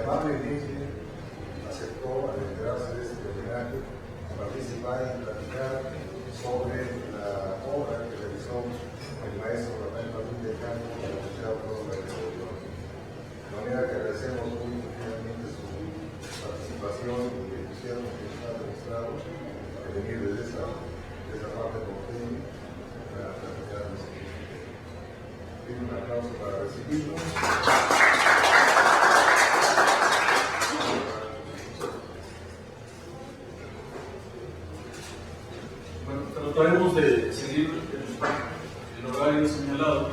amablemente aceptó, al enterarse de este homenaje, participar y platicar sobre la obra que realizó el maestro Rafael Martín del Campo para el Teatro de la Revolución. De manera que agradecemos muy profundamente su participación y el entusiasmo que nos ha demostrado de venir desde esa parte norteña para platicarnos. Pido un aplauso para recibirlo. Bueno, trataremos de seguir el horario señalado.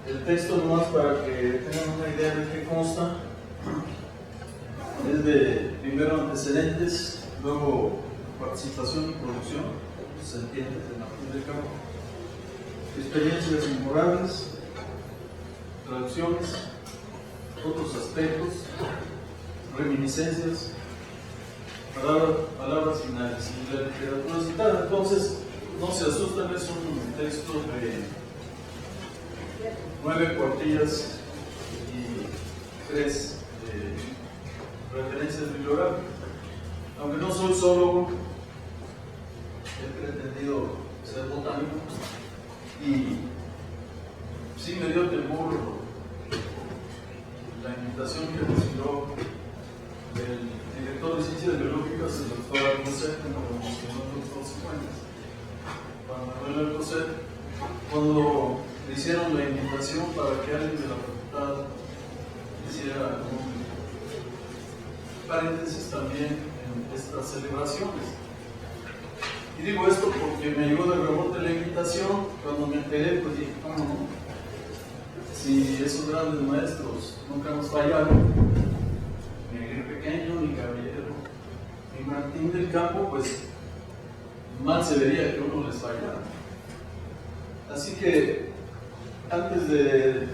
El texto, nomás para que tengan una idea de qué consta, es de primero antecedentes, luego participación y producción, se entiende, de Martín del Campo, experiencias memorables, traducciones, otros aspectos, reminiscencias, palabras finales y la literatura citada. Entonces, no se asusten, es un texto de 9 cuartillas y 3 referencias bibliográficas. Aunque no soy solo, he pretendido ser botánico y sí me dio temor la invitación que recibió el director de Ciencias Biológicas, el doctor Alcocer, que nos mencionó en los Cifuentes. Manuel Alcocer, cuando le hicieron la invitación para que alguien de la facultad hiciera un paréntesis también en estas celebraciones. Y digo esto porque me llegó de rebote la invitación. Cuando me enteré, pues dije, ¿cómo no? Si esos grandes maestros nunca nos fallaron, ni Aguirre Pequeño, ni Caballero, ni Martín del Campo, pues mal se vería que uno les fallara. Así que antes de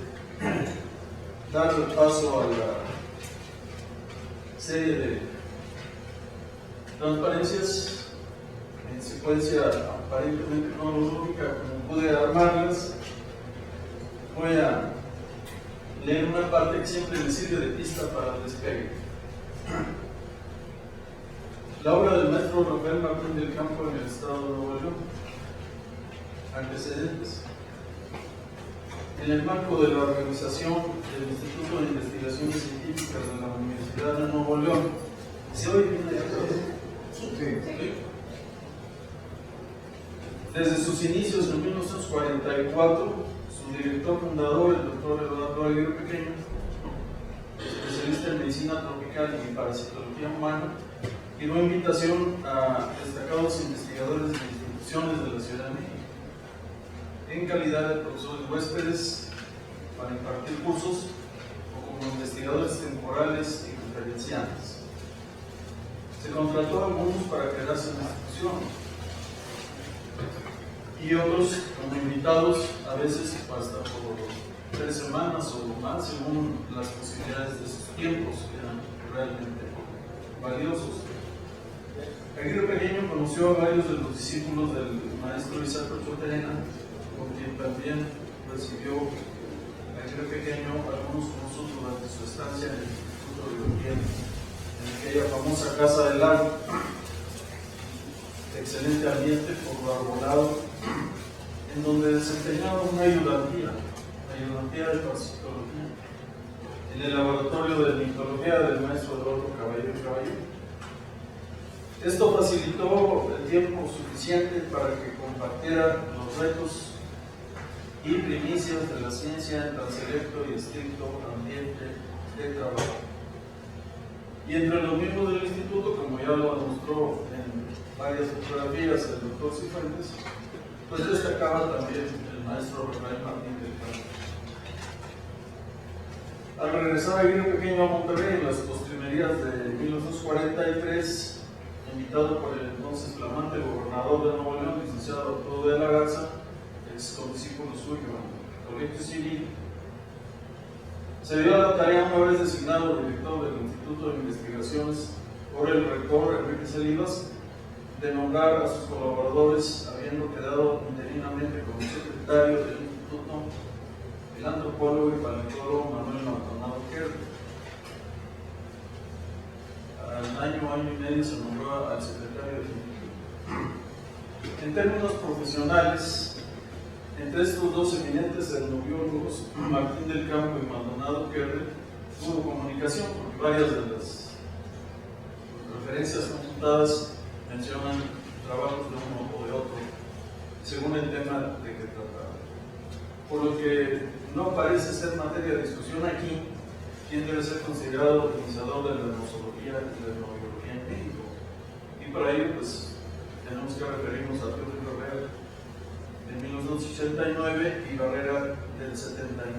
dar el paso a la serie de transparencias en secuencia aparentemente cronológica, como pude armarlas, voy a leer una parte que siempre me sirve de pista para el despegue. La obra del maestro Rafael Martín del Campo en el estado de Nuevo León. Antecedentes. En el marco de la organización del Instituto de Investigaciones Científicas de la Universidad de Nuevo León, ¿se oye bien allá? Sí. Desde sus inicios en 1944, su director fundador, el doctor Eduardo Aguirre Pequeño, especialista en medicina tropical y parasitología humana, dio invitación a destacados investigadores de instituciones de la Ciudad de México, en calidad de profesores huéspedes para impartir cursos o como investigadores temporales y conferenciantes. Se contrató a algunos para quedarse en la institución y otros como invitados, a veces hasta por 3 semanas o más, según las posibilidades de sus tiempos, que eran realmente valiosos. Aguirre Pequeño conoció a varios de los discípulos del maestro Isaac Ochoa, con quien también recibió Aguirre Pequeño algunos cursos durante su estancia en el Instituto de Biología, en aquella famosa Casa del Lago. Excelente ambiente por lo arbolado, en donde desempeñaba una ayudantía de parasitología, en el laboratorio de mitología del maestro Eduardo Caballero. Esto facilitó el tiempo suficiente para que compartiera los retos y primicias de la ciencia en tan selecto y estricto ambiente de trabajo. Y entre los miembros del instituto, como ya lo demostró en varias fotografías del doctor Cifuentes, pues destacaba también el maestro Rafael Martín del Campo. Al regresar a Aguirre Pequeño a Monterrey en las postrimerías de 1943, invitado por el entonces flamante gobernador de Nuevo León, licenciado Arturo de la Garza, ex condiscípulo suyo en el Colegio Civil, se dio a la tarea, una vez designado director del Instituto de Investigaciones por el rector Enrique Celivas, de nombrar a sus colaboradores, habiendo quedado interinamente como secretario del Instituto el antropólogo y paleontólogo Manuel Maldonado Kerr. medio se nombró al secretario de. En términos profesionales, entre estos dos eminentes etnobiólogos, Martín del Campo y Maldonado Kerr, hubo comunicación, porque varias de las referencias consultadas mencionan trabajos de uno o de otro, según el tema de que trataba. Por lo que no parece ser materia de discusión aquí quién debe ser considerado el iniciador de la nosología y la etnobiología en México. Y para ello, pues, tenemos que referirnos a Teófilo Barrera de 1989 y Barrera del 79.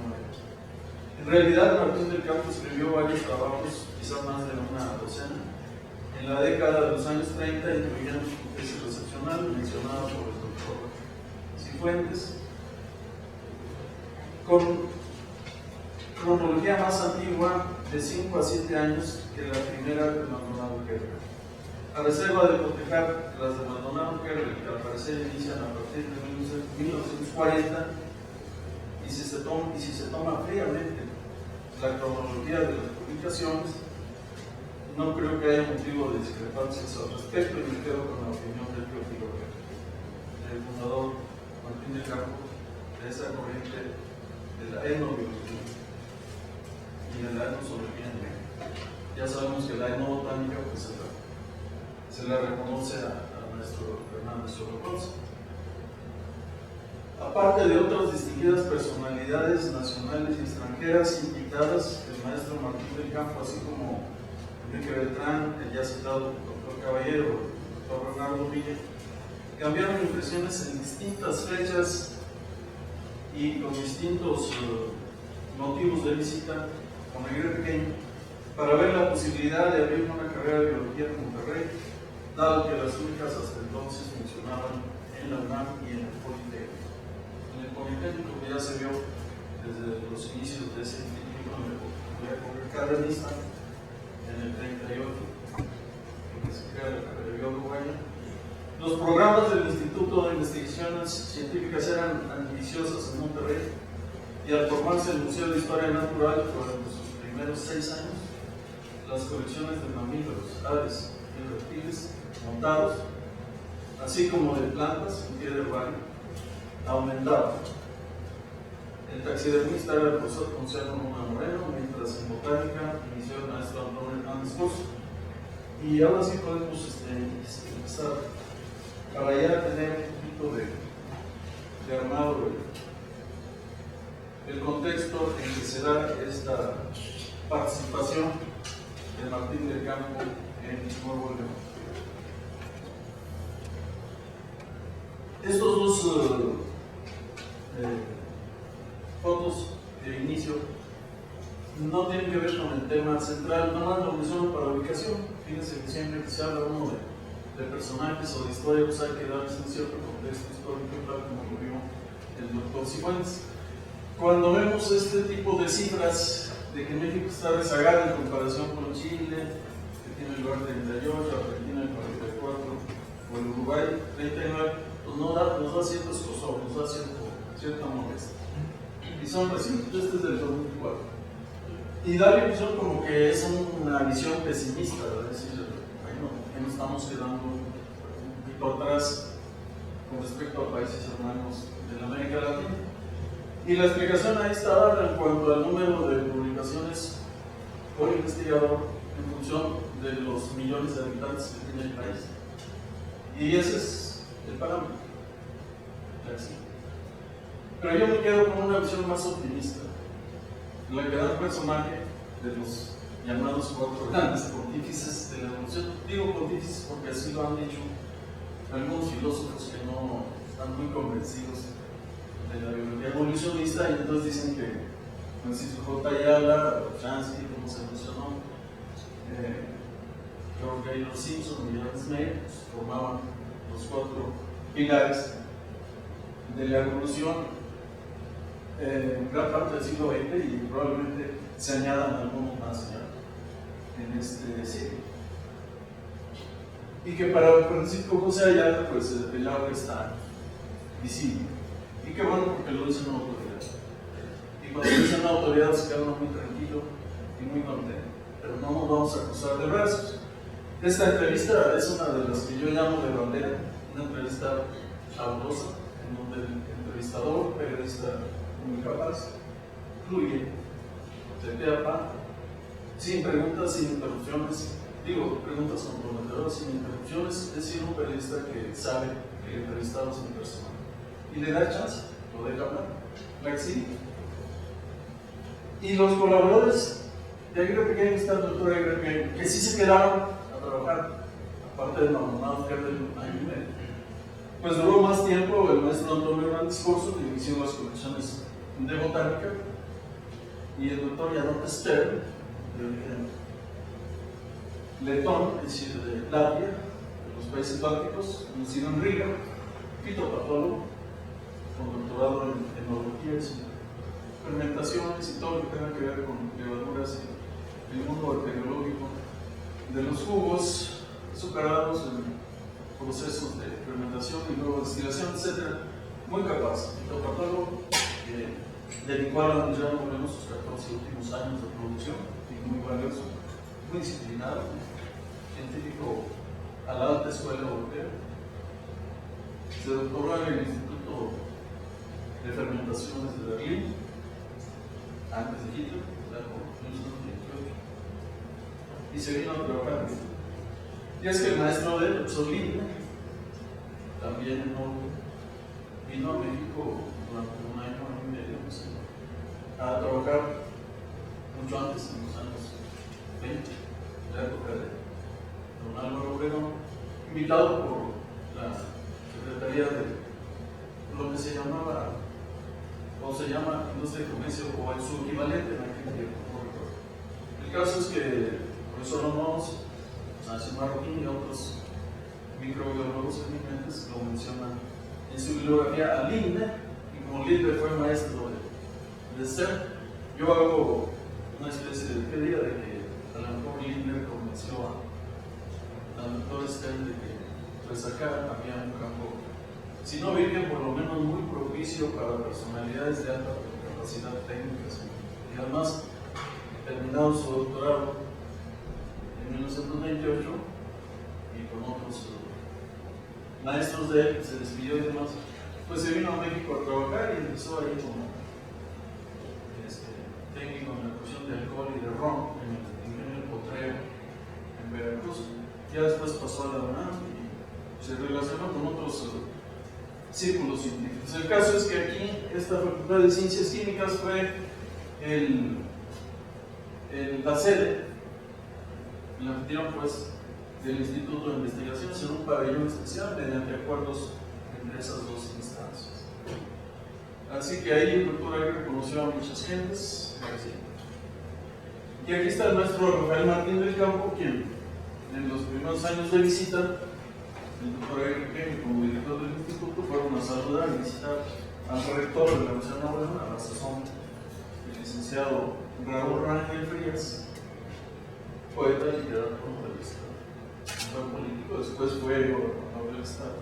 En realidad, Martín del Campo escribió varios trabajos, quizás más de una docena, en la década de los años 30, incluyendo su tesis recepcional, mencionada por el doctor Cifuentes, con cronología más antigua de 5 a 7 años que la primera de Maldonado Kerr. A reserva de cotejar las de Maldonado Kerr, que al parecer inician a partir de 1940, y si se toma fríamente la cronología de las publicaciones, no creo que haya motivo de discrepancias al respecto, y me quedo con la opinión del Teófilo Barrera, el fundador Martín del Campo, de esa corriente de la etnobiología y de la etnozoología en México. Ya sabemos que la etnobotánica pues, se la reconoce a nuestro Fernández Sorocoza. Aparte de otras distinguidas personalidades nacionales y extranjeras invitadas, el maestro Martín del Campo, así como Enrique Beltrán, el ya citado doctor Caballero, el doctor Bernardo Villa, cambiaron impresiones en distintas fechas y con distintos motivos de visita con Aguirre Pequeño para ver la posibilidad de abrir una carrera de biología en Monterrey, dado que las únicas hasta entonces funcionaban en la UNAM y en el Politécnico. En el Politécnico ya se vio desde los inicios de ese instituto en la época cardenista, en el 38, en que se crea la carrera de biólogo allá. Los programas del Instituto de Investigaciones Científicas eran ambiciosas en Monterrey, y al formarse el Museo de Historia Natural durante sus primeros 6 años, las colecciones de mamíferos, aves y reptiles montados, así como de plantas en pie de herbario, aumentaban. El taxidermista era el profesor Ponciano Luna Moreno, mientras en botánica inició el maestro Antonio Hernández Pozo. Y ahora sí podemos empezar para ya tener un poquito de armado el contexto en que se da esta participación de Martín del Campo en Nuevo León. Estos dos fotos de inicio no tienen que ver con el tema central, no más lo menciono para ubicación. Fíjense que siempre que se habla uno de personajes o de historia, pues hay que darles un cierto contexto histórico, tal como lo vio el doctor Cifuentes. Cuando vemos este tipo de cifras de que México está rezagado en comparación con Chile, que tiene el lugar 38, Argentina el 44, o el Uruguay 39, pues nos da cierto escozor, nos da cierta molestia. Y son recientes, este es del 2004. Y da la impresión como que es una visión pesimista, es decir, bueno, que nos estamos quedando un poquito atrás con respecto a países hermanos de la América Latina. Y la explicación ahí está dada en cuanto al número de publicaciones por investigador en función de los millones de habitantes que tiene el país. Y ese es el parámetro. Pero yo me quedo con una visión más optimista, la que da el personaje de los llamados 4 grandes pontífices de la evolución. Digo pontífices porque así lo han dicho algunos filósofos que no están muy convencidos de la biología evolucionista, y entonces dicen que Francisco J. Ayala, Chansky, como se mencionó, George Gaylor Simpson y John Smith, pues, formaban los 4 pilares de la evolución en gran parte del siglo XX, y probablemente se añadan algunos más ya en este siglo. Y que para Francisco José Ayala, pues el auge está visible. Y qué bueno, porque lo dice una autoridad. Y cuando dice una autoridad se queda uno muy tranquilo y muy contento. Pero no nos vamos a cruzar de brazos. Esta entrevista es una de las que yo llamo de bandera, una entrevista sabrosa, en donde el entrevistador, periodista muy capaz, fluye, se queda pan, sin preguntas, sin interrupciones, preguntas comprometedoras, sin interrupciones, es decir, un periodista que sabe que el entrevistado es una persona y le da chance, lo deja hablar, la exhibe. Y los colaboradores de Aguirre Pequeño, está el doctor Aguirre Pequeño, que sí se quedaron a trabajar, aparte de Maldonado, que era de un año y medio. Pues duró más tiempo el maestro Antonio Hernández Corzo, que inició las colecciones de botánica, y el doctor Janot Stern, de origen letón, es decir, de Latvia, de los países bálticos, nacido en Riga, fitopatólogo, con doctorado en enología y fermentaciones y todo lo que tenga que ver con levaduras y el mundo bacteriológico de los jugos azucarados en procesos de fermentación y luego destilación, etc. Muy capaz, fitopatólogo, dedicó a la Universidad de Morelos sus 14 últimos años de producción y muy valioso, muy disciplinado, científico a la alta escuela europea. Se doctoró en el Instituto de Fermentaciones de Berlín, antes de Hitler, en 1928, y se vino a trabajar. Y es que el maestro de él, Solín, también vino a México durante un año y medio, no sé, a trabajar mucho antes, en los años 20, la época de don Álvaro Obregón, invitado por la Secretaría de lo que se llamaba, o se llama Industria y Comercio, o su equivalente en aquel tiempo. El caso es que el profesor Ramos, Sánchez Marroquín y otros microbiólogos eminentes lo mencionan en su bibliografía a Linde, y como Linde fue maestro de Stern, yo hago una especie de teoría de que a lo mejor Linde convenció al doctor Stern de que pues acá había un campo, si no virgen, por lo menos muy propicio para personalidades de alta capacidad técnica, y además terminado su doctorado en 1928 y con otros maestros de él, se despidió y demás, pues se vino a México a trabajar y empezó ahí como técnico en la producción de alcohol y de ron en el ingenio Potrero en Veracruz. Ya después pasó a la UNAM y se relacionó con otros círculos científicos. El caso es que aquí esta Facultad de Ciencias Químicas fue la sede, el anfitrión pues del Instituto de Investigación, en un pabellón especial mediante acuerdos entre esas dos instancias. Así que ahí el doctor Aguirre conoció a muchas gentes. Y aquí está el maestro Rafael Martín del Campo, quien en los primeros años de visita, el doctor Aguirre como director del instituto fueron a saludar y visitar al rector de la Universidad de Nueva a la sazón, el licenciado Raúl Rangel Frías, poeta y literato novelista. Fue político, después fue gobernador del estado.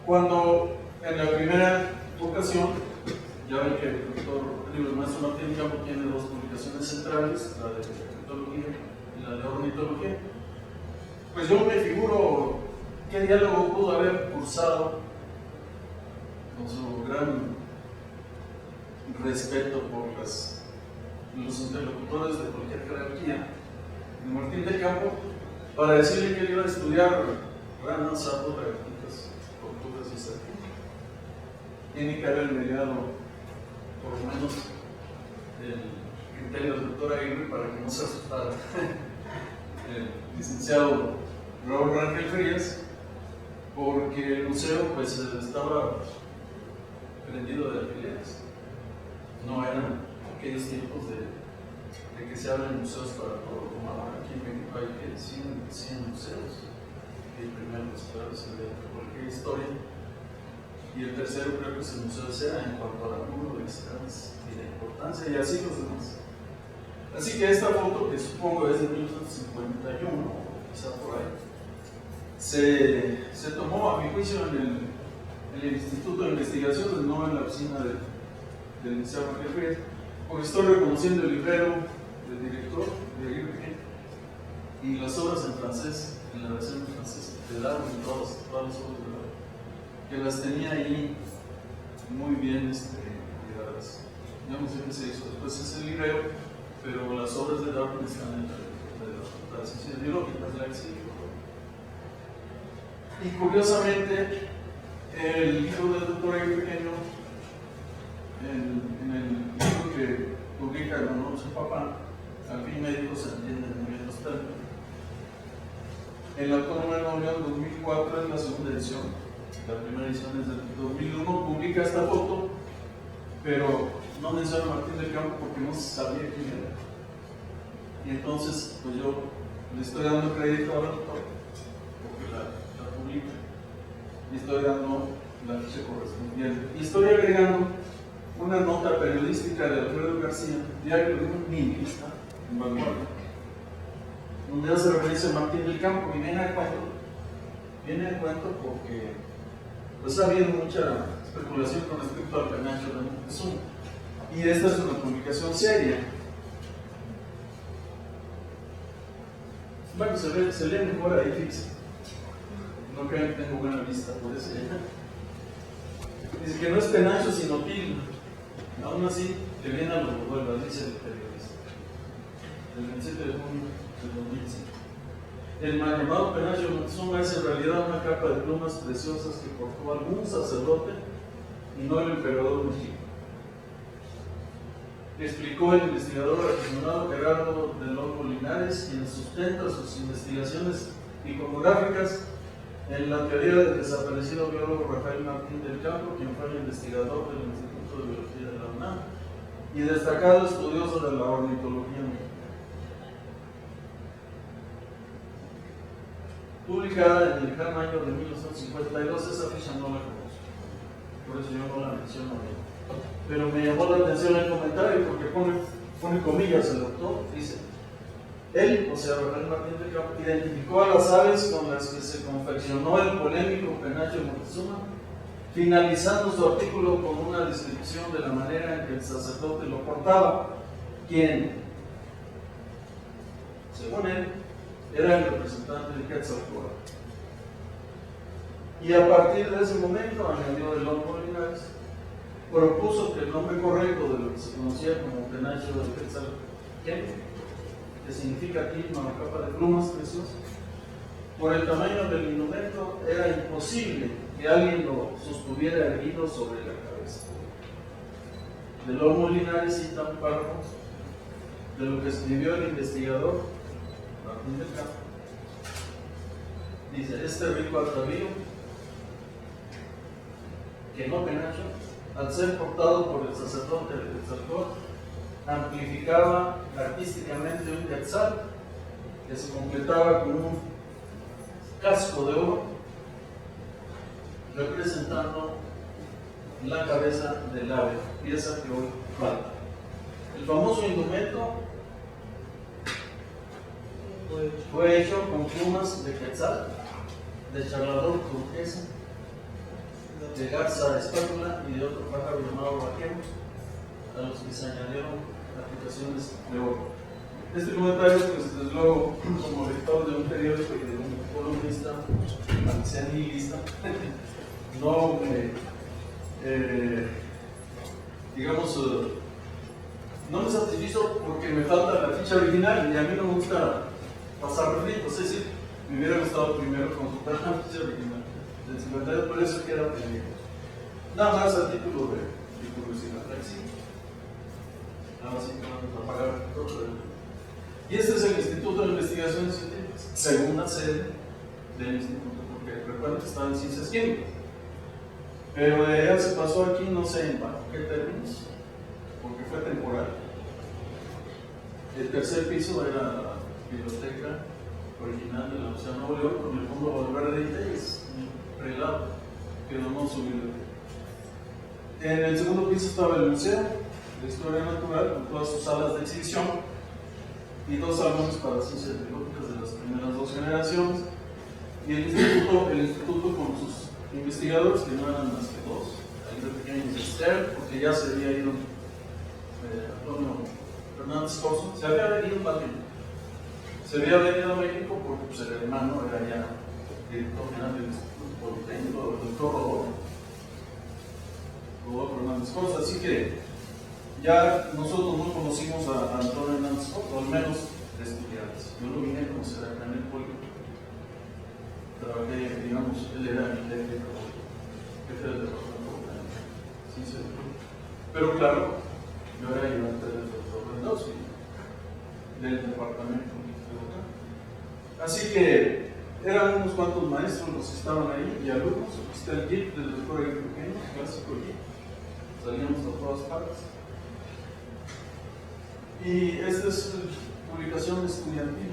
Cuando en la primera ocasión, ya ven que el maestro Martín del Campo tiene dos publicaciones centrales, la de herpetología y la de ornitología, pues yo me figuro qué diálogo pudo haber cursado con su gran respeto por los interlocutores de cualquier jerarquía de Martín del Campo, para decirle que él iba a estudiar ranas, sapos, lagartijas, tortugas y serpientes. Tiene que haber mediado, por lo menos, el criterio del doctor Aguirre para que no se asustara el licenciado Raúl Rangel Frías, porque el museo pues estaba prendido de alfileres. No eran aquellos tiempos de que se abren museos para todo, como ahora aquí en México hay 100 museos. El primero pues claro es el de cualquier historia, y el tercero creo que es el Museo de Cera en cuanto al número de extras y de importancia, y así los demás. Así que esta foto, que supongo es de 1951, quizá por ahí, se tomó a mi juicio en el Instituto de Investigaciones, no en la oficina del licenciado Rangel Frías, porque estoy reconociendo el librero del director de Aguirre Pequeño, y las obras en francés, en la versión en francés, de Darwin, todas las obras de Darwin, que las tenía ahí muy bien ligadas. Yo no sé qué se hizo después ese libreo, pero las obras de Darwin están en la ciencia biológica, la exilio. Y curiosamente, el hijo del doctor ahí pequeño, en el libro que publica el honor de su papá, al fin médico se entiende muy bien los términos. En la Autónoma de Nuevo León 2004 es la segunda edición, la primera edición es del 2001, publica esta foto, pero no menciona a Martín del Campo porque no se sabía quién era. Y entonces, pues yo le estoy dando crédito al autor, porque la publica, y estoy dando la ficha correspondiente. Y estoy agregando una nota periodística de Alfredo García, diario de un nihilista en Vanguardia, donde hace referencia a Martín del Campo, y viene a cuento porque pues ha habido mucha especulación con respecto al penacho de Moctezuma, y esta es una publicación seria. Bueno, se lee mejor ahí, fíjense. No crean que tengo buena vista, por eso. Dice que no es penacho sino tilma. Aún así, que viene a los vuelvas, dice el periodista. El 27 de junio del 2005. El mal llamado penacho de Moctezuma es en realidad una capa de plumas preciosas que portó algún sacerdote y no el emperador mexicano. Explicó el investigador aficionado Gerardo del Olmo Linares, quien sustenta sus investigaciones iconográficas en la teoría del desaparecido biólogo Rafael Martín del Campo, quien fue el investigador del Instituto de Biología de la UNAM y destacado estudioso de la ornitología mexicana. Publicada en el lejano año de 1952, esa ficha no la conozco, por eso yo no la menciono bien. Pero me llamó la atención el comentario porque pone comillas el autor, dice: él, o sea, Rafael Martín del Campo, identificó a las aves con las que se confeccionó el polémico penacho de Moctezuma, finalizando su artículo con una descripción de la manera en que el sacerdote lo portaba, quien, según él, era el representante de Quetzalcóatl. Y a partir de ese momento, añadió el Olmo Linares, propuso que el nombre correcto de lo que se conocía como penacho de Quetzalcóatl, que significa tilma o capa de plumas preciosas, por el tamaño del indumento era imposible que alguien lo sostuviera erguido sobre la cabeza. Del Olmo Linares cita un párrafo de lo que escribió el investigador Martín del Campo. Dice: este rico atavío, que no penacho, al ser portado por el sacerdote de Quetzalcóatl, amplificaba artísticamente un quetzal que se completaba con un casco de oro representando la cabeza del ave, pieza que hoy falta. El famoso indumento fue hecho con plumas de quetzal, de charlador turquesa, de garza espátula y de otro pájaro llamado vaquero, a los que se añadieron aplicaciones de oro. Este comentario, pues desde luego, como lector de un periódico y de un columnista ancianilista, no no me satisfizo porque me falta la ficha original y a mí no me gusta pasar refritos, es decir, me hubiera gustado primero consultar la ficha original del 52, por eso queda pendiente. Nada más a título de curiosidad. Nada más que vamos a pagar todo. Y este es el Instituto de Investigaciones Científicas, segunda sede del instituto, porque recuerden que estaba en Ciencias Químicas. Pero de allá se pasó aquí, no sé en bajo qué términos, porque fue temporal. El tercer piso era la biblioteca original de la Universidad de Nuevo León, con el Fondo Valverde de Iteis, un prelado que donó su biblioteca. En el segundo piso estaba el Museo de Historia Natural, con todas sus salas de exhibición, y dos salones para ciencias biológicas de las primeras dos generaciones, y el instituto con sus investigadores, que no eran más que dos, ahí de pequeños Esther, porque ya se había ido Antonio Fernández Corso, se había ido más bien, Se había venido a México porque pues, el hermano era ya director general del Instituto Politécnico, el doctor Rodolfo Hernández Cos, así que ya nosotros no conocimos a Antonio Hernández Cos, o al menos de estudiantes. Yo lo vine a conocer acá en el Poli. Trabajé, digamos, él era mi técnico, jefe del departamento de ciencia de Perú. Pero claro, yo era ayudante del doctor Mendoza del departamento de acá. Así que eran unos cuantos maestros los que estaban ahí y alumnos. Aquí está el GIF del doctor Pequeño, clásico GIF. Salíamos a todas partes. Y esta es publicación estudiantil.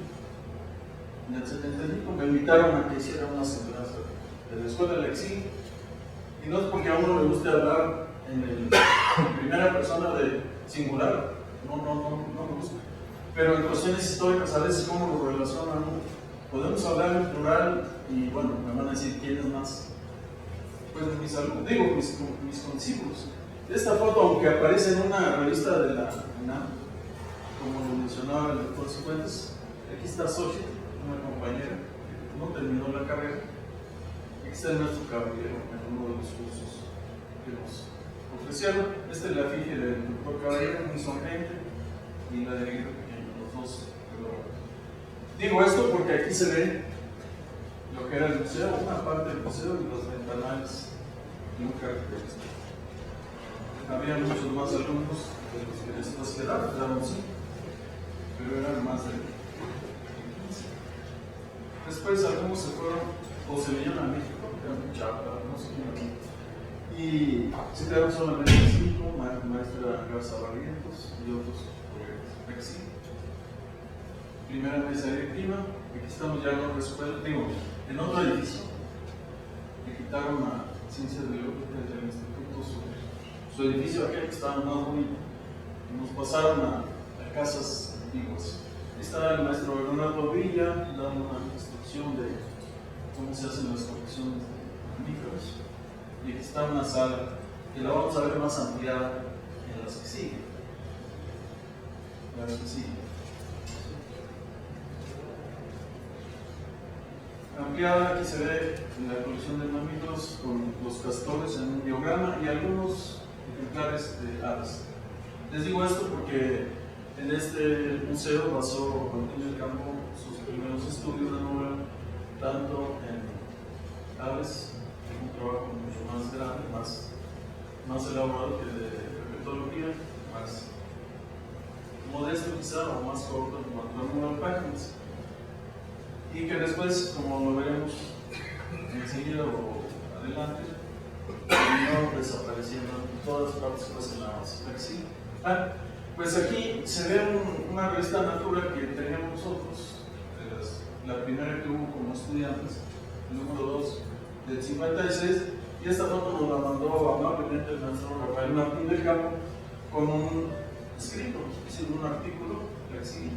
En el 75 me invitaron a que hiciera una semblanza de la escuela del exilio. Y no es porque a uno le guste hablar en primera persona de singular, no me gusta. Pero en cuestiones históricas, a veces cómo lo relacionan, podemos hablar en plural y bueno, me van a decir quién es más. Pues mis alumnos, digo, mis condiscípulos. Esta foto, aunque aparece en una revista de la UNAM, como lo mencionaba el doctor Cifuentes, aquí está Xochitl, una compañera que no terminó la carrera. Aquí está el maestro Caballero en uno de los cursos que nos ofrecieron. Esta es la efigie del doctor Caballero, muy sonriente, y la de Aguirre Pequeño, los dos. Digo esto porque aquí se ve lo que era el museo, una parte del museo y los ventanales muy característicos. Había muchos más alumnos de los que estos quedaron, éramos 5, pero eran más de 15. Después algunos se fueron o se vinieron a México, eran Chapa, no sé quién, y se quedaron solamente 5, maestra Garza Barrientos y otros colegas. Primera mesa directiva, aquí estamos ya en otra escuela, digo, en otro edificio. Le quitaron a Ciencias Biológicas del Instituto su edificio aquel que estaba más bonito. Nos pasaron a casas antiguas. Está el maestro Leonardo Villa dando una instrucción de cómo se hacen las correcciones de mamíferos. Y aquí está una sala que la vamos a ver más ampliada en las que siguen. Ampliada, aquí se ve la colección de mamíferos con los castores en un diagrama y algunos ejemplares de aves. Les digo esto porque en este museo basó Antonio del Campo sus primeros estudios de novela, tanto en aves, un trabajo mucho más grande, más elaborado que de herpetología, más modesto quizá o más corto en cuanto al número de páginas. Y que después, como lo veremos enseguida o adelante, terminó desapareciendo en todas partes relacionadas. Pues aquí se ve una revista Natura que teníamos nosotros, la primera que hubo como estudiantes, el número 2 del 56, y esta foto nos la mandó amablemente el maestro Rafael Martín del Campo con un escrito, es decir, un artículo flexible.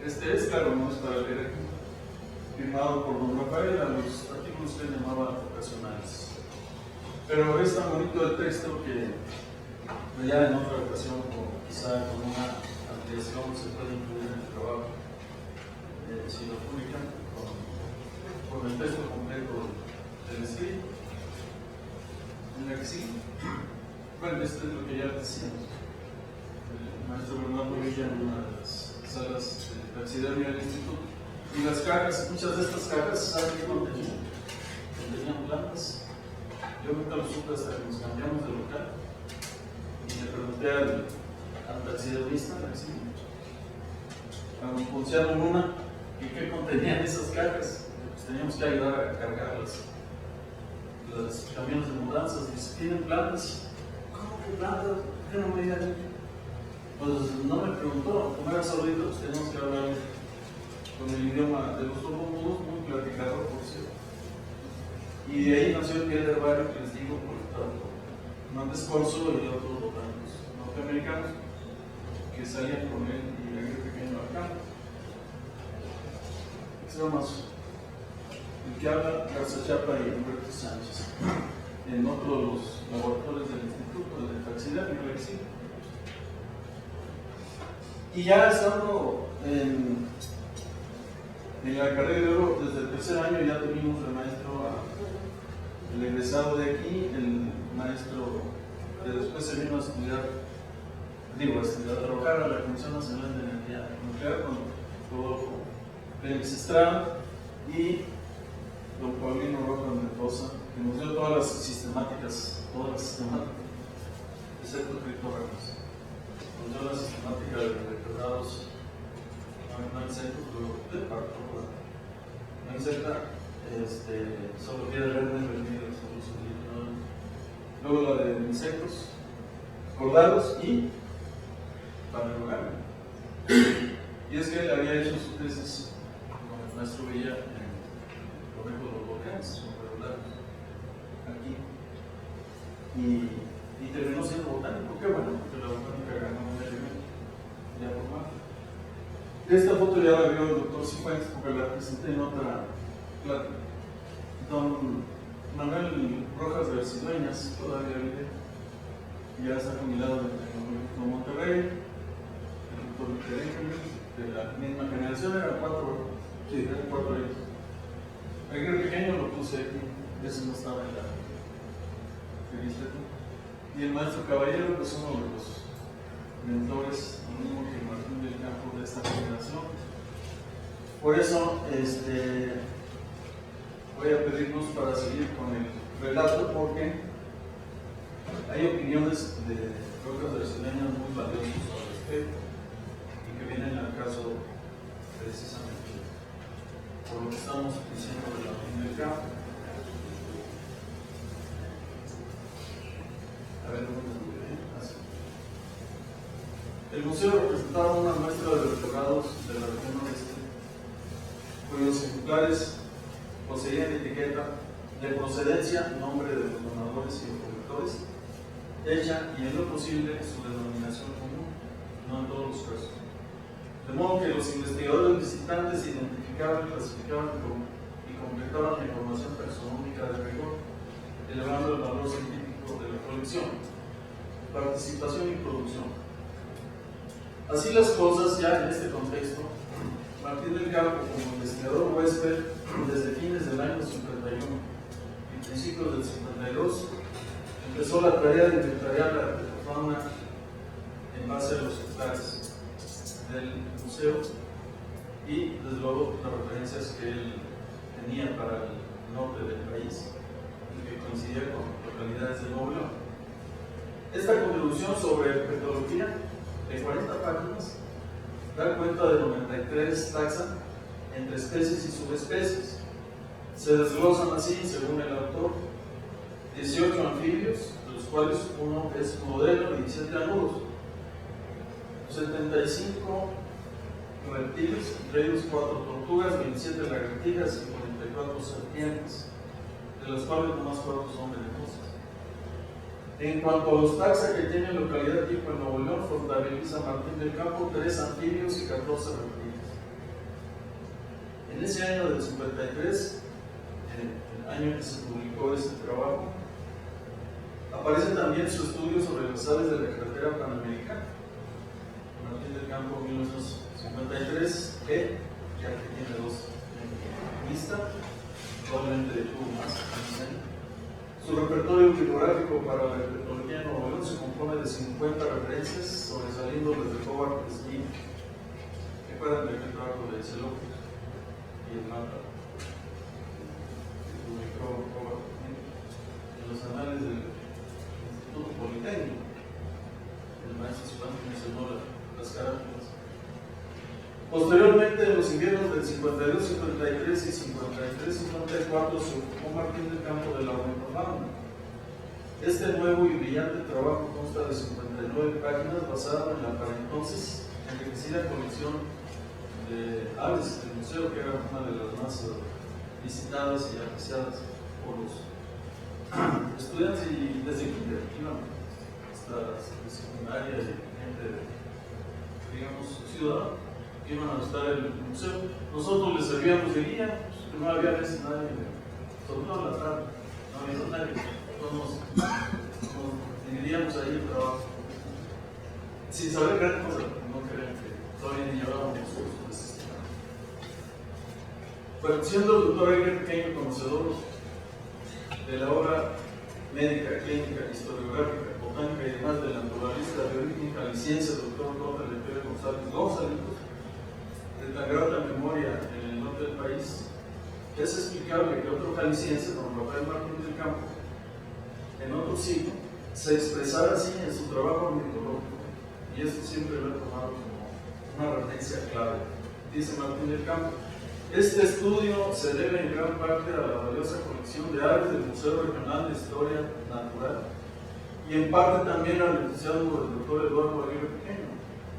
Este es, claro, no es para leer aquí, firmado por don Rafael, a los artículos que él llamaba ocasionales. Pero es tan bonito el texto que ya en otra ocasión, quizá con una ampliación, se puede incluir en el trabajo, si lo publican, con el texto completo del escrito. En la que sigue. Bueno, esto es lo que ya decíamos. El maestro Bernardo Villa en una de las salas de taxidermia del instituto. Y las cajas, muchas de estas cajas, ¿saben qué contenían? Contenían plantas. Yo nunca lo supe hasta que nos cambiamos de local. Y le pregunté al taxidermista, cuando nos pulsearon una, y qué contenían esas cajas. Pues teníamos que ayudar a cargarlas. Los camiones de mudanzas, dice, ¿tienen plantas? ¿Cómo que plantas? ¿Por qué no me digan? Pues no me preguntó, como era saudita, pues teníamos que hablar con el idioma de los sordomudos, muy platicador, por cierto. Y de ahí nació el herbario que les digo, por tanto, Hernández Corso y otros botánicos norteamericanos que salían con él y Aguirre Pequeño acá. ¿Qué se más? El que habla Garza Chapa y Humberto Sánchez, en otro de los laboratorios del Instituto de Taxidermia y Exilio. Y ya estando En la carrera de oro, desde el tercer año ya tuvimos el maestro, el egresado de aquí, el maestro que después se vino a estudiar, a trabajar a la Comisión Nacional de Energía Nuclear con todo Félix Estrada y don Paulino Roca Mendoza, que nos dio todas las sistemáticas, excepto criptógrafos. Nos dio la sistemática de recordados, no insectos, de parto, no insecta, solo quiere verdes, rendidos, luego la de insectos, cordados y paleogamia. Y es que él había hecho su tesis, como el maestro veía, en el conejo de los volcanes, son regulares, aquí. Y terminó siendo botánico. Qué bueno, porque la botánica ganó un elemento ya formal. Esta foto ya la vio el doctor Cifuentes, porque la presenté en otra plática. Don Manuel Rojas de Arcidueñas, todavía vive, ya está jubilado del Tecnológico de Monterrey, el doctor Miguel, de la misma generación, eran cuatro hijos. El pequeño lo puse aquí, ese no estaba en la revista. Y el maestro Caballero, pues uno de los mentores, lo mismo que Martín del Campo de esta generación. Por eso, voy a pedirnos para seguir con el relato, porque hay opiniones de Rojas brasileñas muy valiosas al respecto y que vienen al caso precisamente por lo que estamos diciendo de la Martín del Campo. A ver, el museo representaba una muestra de los regalos de la región oeste, cuyos ejemplares poseían etiqueta de procedencia, nombre de los donadores y recolectores, hecha y en lo posible su denominación común, no en todos los casos. De modo que los investigadores visitantes identificaban, clasificaban y completaban la información taxonómica de rigor, elevando el valor científico de la colección, participación y producción. Así las cosas, ya en este contexto, Martín del Campo, como investigador huésped, desde fines del año 51 y principios del 52, empezó la tarea de inventariar la fauna en base a los ejemplares del museo y, desde luego, las referencias que él tenía para el norte del país y que coincidía con localidades de Nuevo León. Esta contribución sobre herpetología de 40 páginas da cuenta de 93 taxas entre especies y subespecies. Se desglosan así, según el autor, 18 anfibios, de los cuales uno es modelo y 17 anuros, 75 reptiles, entre ellos 4 tortugas, 27 lagartijas y 44 serpientes, de las cuales nomás 4 son venenosas. En cuanto a los taxa que tiene localidad tipo en Nuevo León, contabiliza Martín del Campo 3 anfibios y 14 reptiles. En ese año del 53, el año en que se publicó este trabajo, aparece también su estudio sobre las aves de la carretera panamericana. Martín del Campo, 1953, que ya que tiene 2 en lista, probablemente tuvo más. Su repertorio bibliográfico para la herpetología en Nuevo León se compone de 50 referencias, sobresaliendo desde Howard Smith, que fueran del trabajo de Celópolis y el mapa que publicó Howard Smith en los anales del Instituto Politécnico. El maestro Cifuentes mencionó las carátula. Posteriormente, en los inviernos del 52, 53 y 53, 54, se ocupó Martín del Campo de la ornitofauna. Este nuevo y brillante trabajo consta de 59 páginas, basado en la para entonces enriquecida colección de aves del museo, que era una de las más visitadas y apreciadas por los estudiantes y desde kinder iban hasta secundaria y gente, digamos, ciudadana, que iban a visitar el museo. Nosotros les servíamos de guía, pues, no había veces nadie, sobre todo en la tarde, no había nadie. Entonces nos dividíamos ahí el trabajo. Sin saber gran cosa, no crean que todavía ni llevábamos cursos de sistema. Bueno, siendo el doctor Aguirre Pequeño conocedor de la obra médica, clínica, historiográfica, botánica y demás del naturalista biorítmica aliciense doctor J. Eleuterio González Gonzalitos, de tan grata memoria en el norte del país, es explicable que otro jalisciense, don Rafael Martín del Campo, en otro siglo, se expresara así en su trabajo ornitológico, y esto siempre lo he tomado como una referencia clave. Dice Martín del Campo: este estudio se debe en gran parte a la valiosa colección de aves del Museo Regional de Historia Natural y en parte también al entusiasmo del doctor Eduardo Aguirre Pequeño,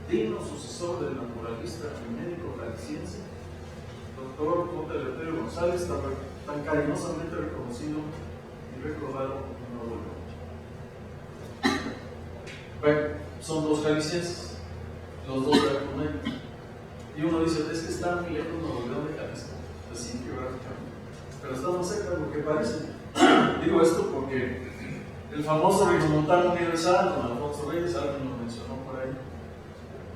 digno sucesor del naturalista y médico jalisciense, doctor J. Eleuterio González, tan cariñosamente reconocido y recordado en Nuevo León. Bueno, son dos jaliscienses, los dos de Arcomedes. Y uno dice, es que está muy lejos Nuevo León de Jalisco, pues sí, geográficamente, pero está más cerca de lo que parece. Digo esto porque el famoso regiomontano universal, don Alfonso Reyes, alguien lo mencionó por ahí,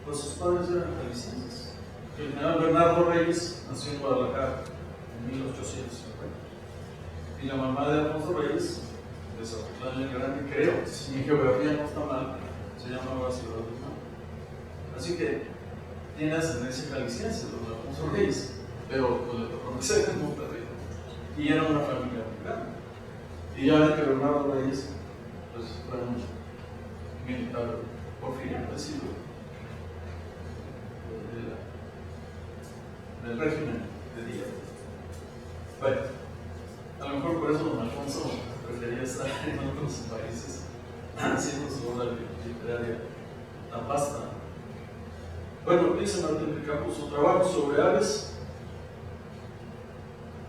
pues sus padres eran jaliscienses. El general Bernardo Reyes nació en Guadalajara en 1850. Y la mamá de Alfonso Reyes, de Zapotlán el Grande, creo, si mi geografía no está mal, se llamaba Ciudad de Guzmán. Así que tiene ascendencia jalisciense, don Alfonso Reyes, pero pues, le tocó nacer en Monterrey. Y era una familia muy grande. Y ya ven que Bernardo Reyes, pues fue un militar porfiriano, es decir, del régimen de Díaz. Bueno, a lo mejor por eso don Alfonso prefería estar en otros países haciendo su obra literaria tan vasta. Bueno, dice Martín del Campo, su trabajo sobre aves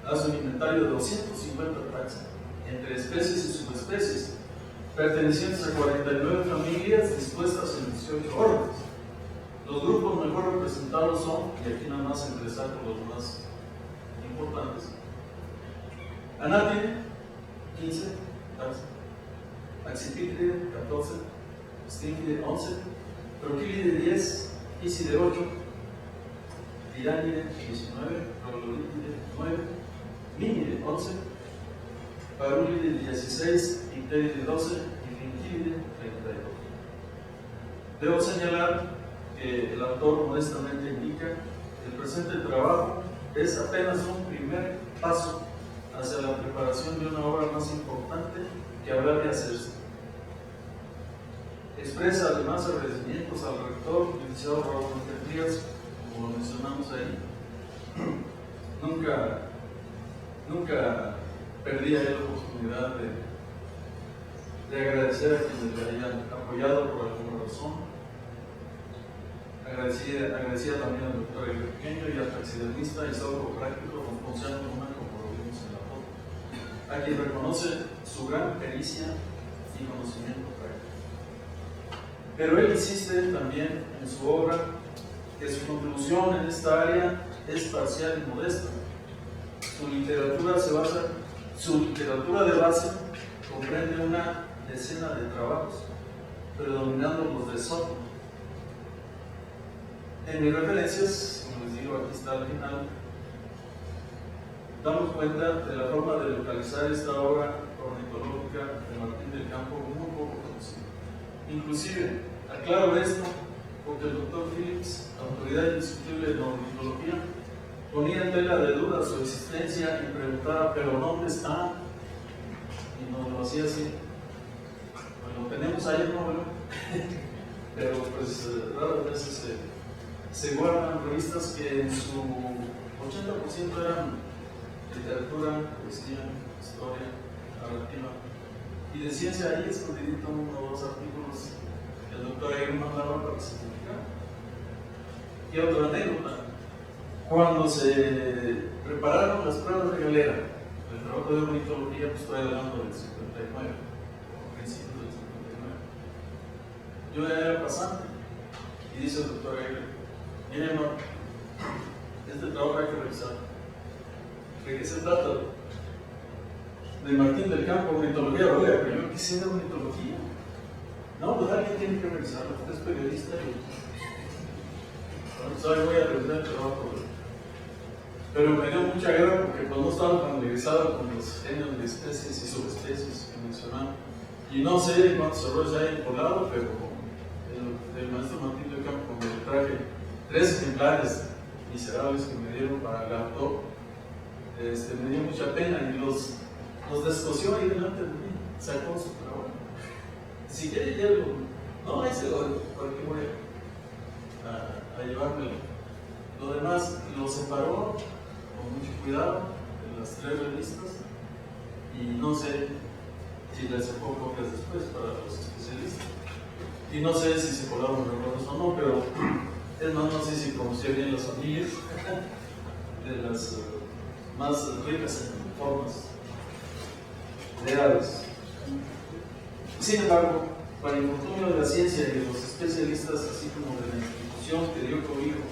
hace un inventario de 250 taxas, entre especies y subespecies, pertenecientes a 49 familias dispuestas en 18 órdenes. Los grupos mejor representados son, y aquí nada más empezar por los más importantes: Anátide, 15 taxas, Accipítride, 14, Stínquide, 11, Troquílide, 10, Iside, 8, Tiránide, 19, Proglorítide, 9, Mínide, 11, Parúlide, 16, Ictéride, 12 y Finquílide, 32. Debo señalar que el autor modestamente indica que el presente trabajo es apenas un primer paso hacia la preparación de una obra más importante que habrá de hacerse. Expresa además agradecimientos al rector, licenciado Raúl Díaz, como lo mencionamos ahí. Nunca perdí ahí la oportunidad de agradecer a quienes le hayan apoyado por alguna razón. Agradecía también al doctor Aguirre Pequeño y al taxidermista y zoólogo práctico don Ponciano Luna, como lo vimos en la foto, a quien reconoce su gran pericia y conocimiento práctico. Pero él insiste también en su obra que su contribución en esta área es parcial y modesta. Su literatura de base comprende una decena de trabajos, predominando los de software. En mis referencias, como les digo, aquí está al final, damos cuenta de la forma de localizar esta obra ornitológica de Martín del Campo muy poco conocida. Inclusive, aclaro esto porque el doctor Phillips, autoridad indiscutible en ornitología, ponía en tela de duda su existencia y preguntaba, ¿pero dónde está? Y nos lo hacía así. Bueno, tenemos ahí en Nuevo León, pero pues raras veces se guardan revistas que en su 80% eran literatura, poesía, historia, narrativa, y de ciencia ahí escondidito uno o dos artículos que el doctor Aguirre mandaba para simplificar. Y otra anécdota: cuando se prepararon las pruebas de galera, el trabajo de ornitología, pues estoy hablando del 59, o principios del 59. Yo ya era pasante, y dice el doctor Aguirre: mire, hermano, este trabajo hay que revisar. ¿De qué se trata? De Martín del Campo, ornitología. Oiga, pero yo quisiera ornitología. No, pues alguien tiene que revisarlo. Usted es periodista y... Bueno, pues hoy voy a revisar el trabajo Pero me dio mucha guerra porque pues, no estaba familiarizado con los géneros de especies y subespecies que mencionaba. Y no sé cuántos errores hay en poblado, pero el maestro Martín de Campo me traje 3 ejemplares miserables que me dieron para el autor. Me dio mucha pena y los descosió ahí delante de mí, sacó su trabajo. Si quiere hielo, no, ese por aquí voy a llevármelo. Lo demás lo separó con mucho cuidado en las 3 revistas y no sé si le sacó copias después para los especialistas. Y no sé si se colaron errores o no, pero es más, no sé si conocía bien las familias de las más ricas en formas de aves. Sin embargo, para el infortunio de la ciencia y de los especialistas, así como de la institución que dio cobijo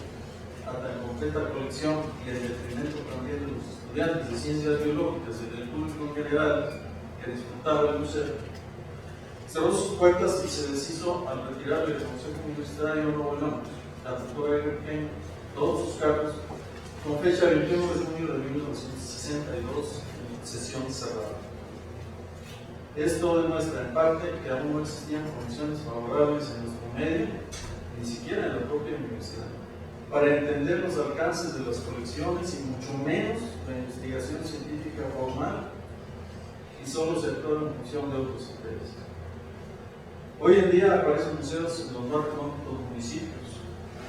a tan completa colección y el detrimento también de los estudiantes de ciencias biológicas y del público en general que disfrutaba el museo, cerró sus puertas y se deshizo al retirarle del Consejo Universitario Nuevo León, la doctora Pequeño, todos sus cargos, con fecha 21 de junio de 1962, en sesión cerrada. Esto demuestra en parte que aún no existían condiciones favorables en nuestro medio, ni siquiera en la propia universidad, para entender los alcances de las colecciones y mucho menos la investigación científica formal, y solo se actúa en función de otros intereses. Hoy en día aparecen museos en los más remotos municipios,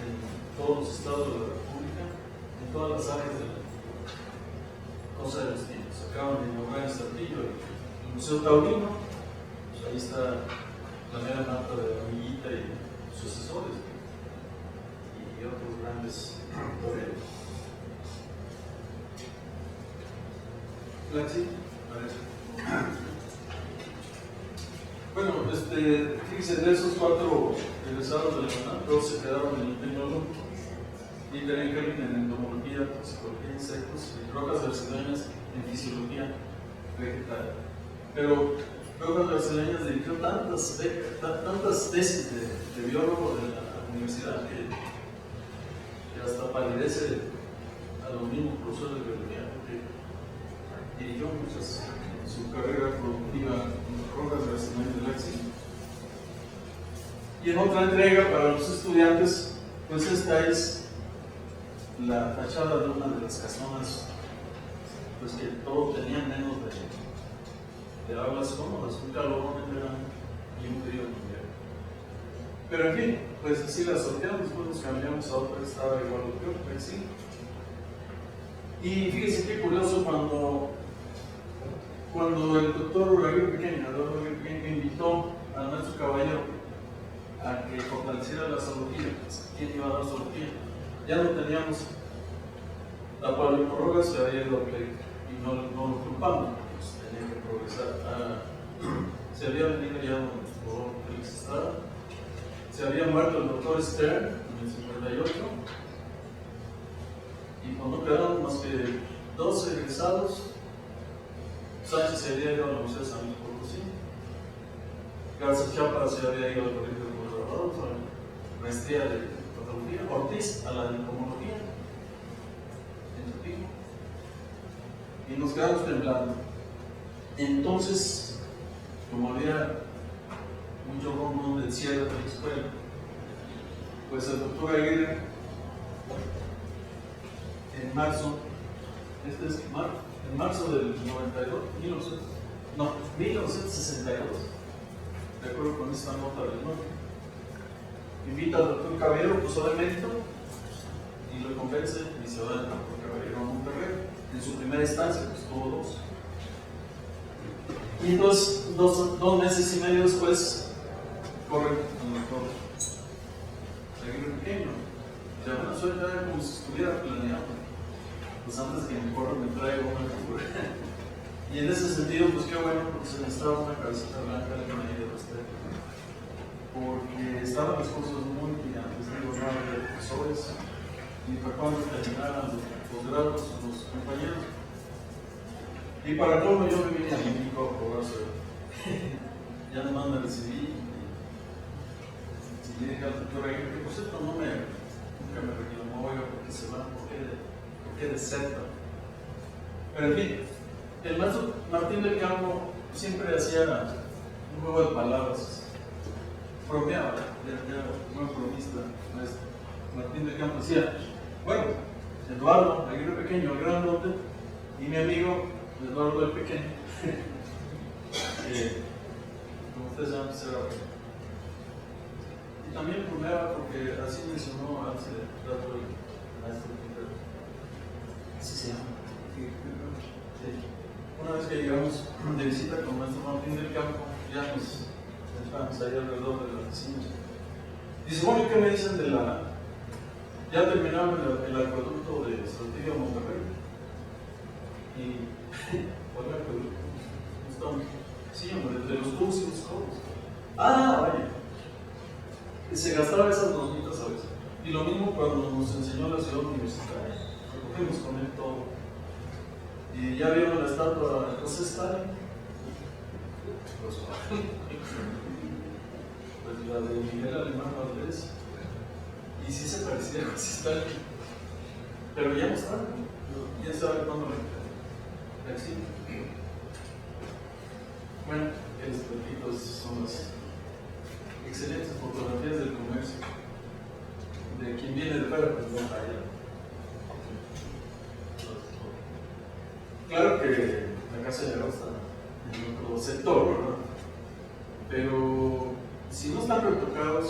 en todos los estados de la República, en todas las áreas de la cosa de los tiempos. Acaban de inaugurar en Saltillo el Museo Taurino, pues ahí está la mera mata de la Villita y sus asesores y otros grandes toreros. ¿Flaxi? Bueno, fíjense, de esos 4 egresados de la UNAM, 2 se quedaron en el tecnológico. Dieter Engelin en entomología, toxicología de insectos y Rojas Brasileñas en fisiología vegetal. Pero Rojas Brasileñas dirigió tantas tesis de biólogo de la universidad que hasta palidece a los mismos profesores de biología, porque dirigió muchas en su carrera productiva en Rojas Brasileñas de Lexi. Y en otra entrega para los estudiantes, pues esta es la fachada de una de las casonas, pues que todos tenían menos de aulas cómodas, un calor en verano y un frío en invierno. Pero en fin, pues así la sorteamos, después nos cambiamos a otra que estaba igual o peor, pero sí. Y fíjense qué curioso cuando el doctor Uraguirre Pequeño, invitó al maestro Caballero a que fortaleciera la zoología, ¿quién iba a dar zoología? Ya no teníamos a Pablo Prorrogas, se había ido a pleito y no lo culpamos, pues tenía que progresar. Se había venido ya por Félix Estrada, se había muerto el doctor Stern en el 58 y cuando quedaron más que 2 egresados, Sánchez se había ido a la Universidad de San Luis Potosí, Garza Chapa se había ido al Colegio de Gobernador, maestría de patología, Ortiz a la de entomología en Tupí, y nos quedamos temblando. Entonces, como había mucho rumbo del cierre de la escuela, pues el doctor Aguirre en marzo, en marzo del 1962, de acuerdo con esta nota del norte, invita al doctor Caballero, profesor de mérito, y lo convence y se va al doctor Caballero a Monterrey. En su primera instancia, pues tuvo 2. Y dos meses y medio después, corre el doctor Aguirre Pequeño. Ya bueno, suena como si estuviera planeado. Pues antes que me corra me traigo una figura. Y en ese sentido, pues qué bueno, porque se necesitaba una cabecita blanca de una idea de respeto. Porque estaban las cosas muy brillantes, digo, no había profesores, ni para cuando terminaran los posgrados, los compañeros. Y para todo yo me vine a México a probar suerte. Ya nomás me recibí y le dije al doctor Aguirre, que por cierto nunca me reclamó, oiga, ¿por qué se van? ¿Por qué qué de Z. Pero en fin, el maestro Martín del Campo siempre hacía un juego de palabras, bromeaba, ya muy bromista, maestro Martín del Campo decía, bueno, Eduardo, Aguirre Pequeño, el grandote, y mi amigo Eduardo el Pequeño, como ustedes saben, será. Y también bromeaba porque así mencionó hace rato el maestro Peter. Así se llama. Sí. Una vez que llegamos de visita con el maestro Martín del Campo, ya nos sentamos ahí alrededor de la oficina. Dice, bueno, ¿qué me dicen de la... Ya terminaron el acueducto de Saltillo a Monterrey? Y... ¿cuál acueducto? ¿Están? Sí, hombre, de los tubos y los cobos. Ah, vaya. Y se gastaba esas bonitas a veces. Y lo mismo cuando nos enseñó la ciudad universitaria. Recogimos con él todo. Y ya vieron la estatua de José Stalin. Pues la de Miguel Alemán Valdés. Y sí se parecía a José Stalin. Pero ya no está. ¿Quién sabe cuándo la exhibe? Bueno, aquí son las excelentes fotografías del comercio. De quien viene de fuera, pues no allá. Claro que la casa de está en otro sector, ¿verdad? Pero si no están retocados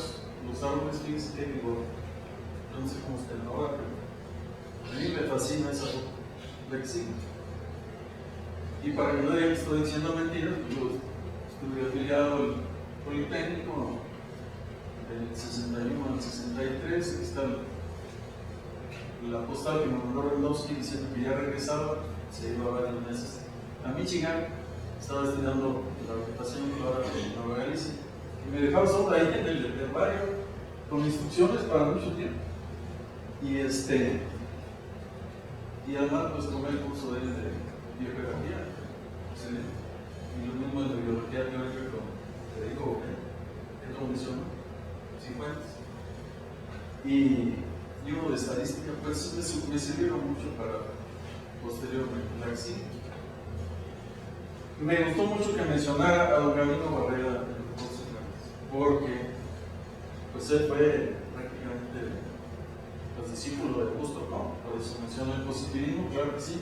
los árboles, fíjense que digo, no sé cómo estén ahora, pero a mí me fascina esa foto, la exhibo. Y para que no digan que estoy diciendo mentiras, yo estuve afiliado al Politécnico del 61 al 63, aquí está la postal que me mandó Rendowski diciendo que ya regresaba, se iba a varios meses a Michigan, estaba estudiando la vegetación clara de Nueva Galicia, y me dejaba sola ahí en el herbario con instrucciones para mucho tiempo. Y además pues tomé el curso de biogeografía, y lo mismo de biología teórica con Federico que condicionó Cifuentes, y uno de estadística, pues me sirvieron mucho para posteriormente la exhibo. Me gustó mucho que mencionara a don Gabino Barrera porque pues él fue prácticamente pues, discípulo de Augusto, ¿no? Por eso menciona el positivismo, claro que sí.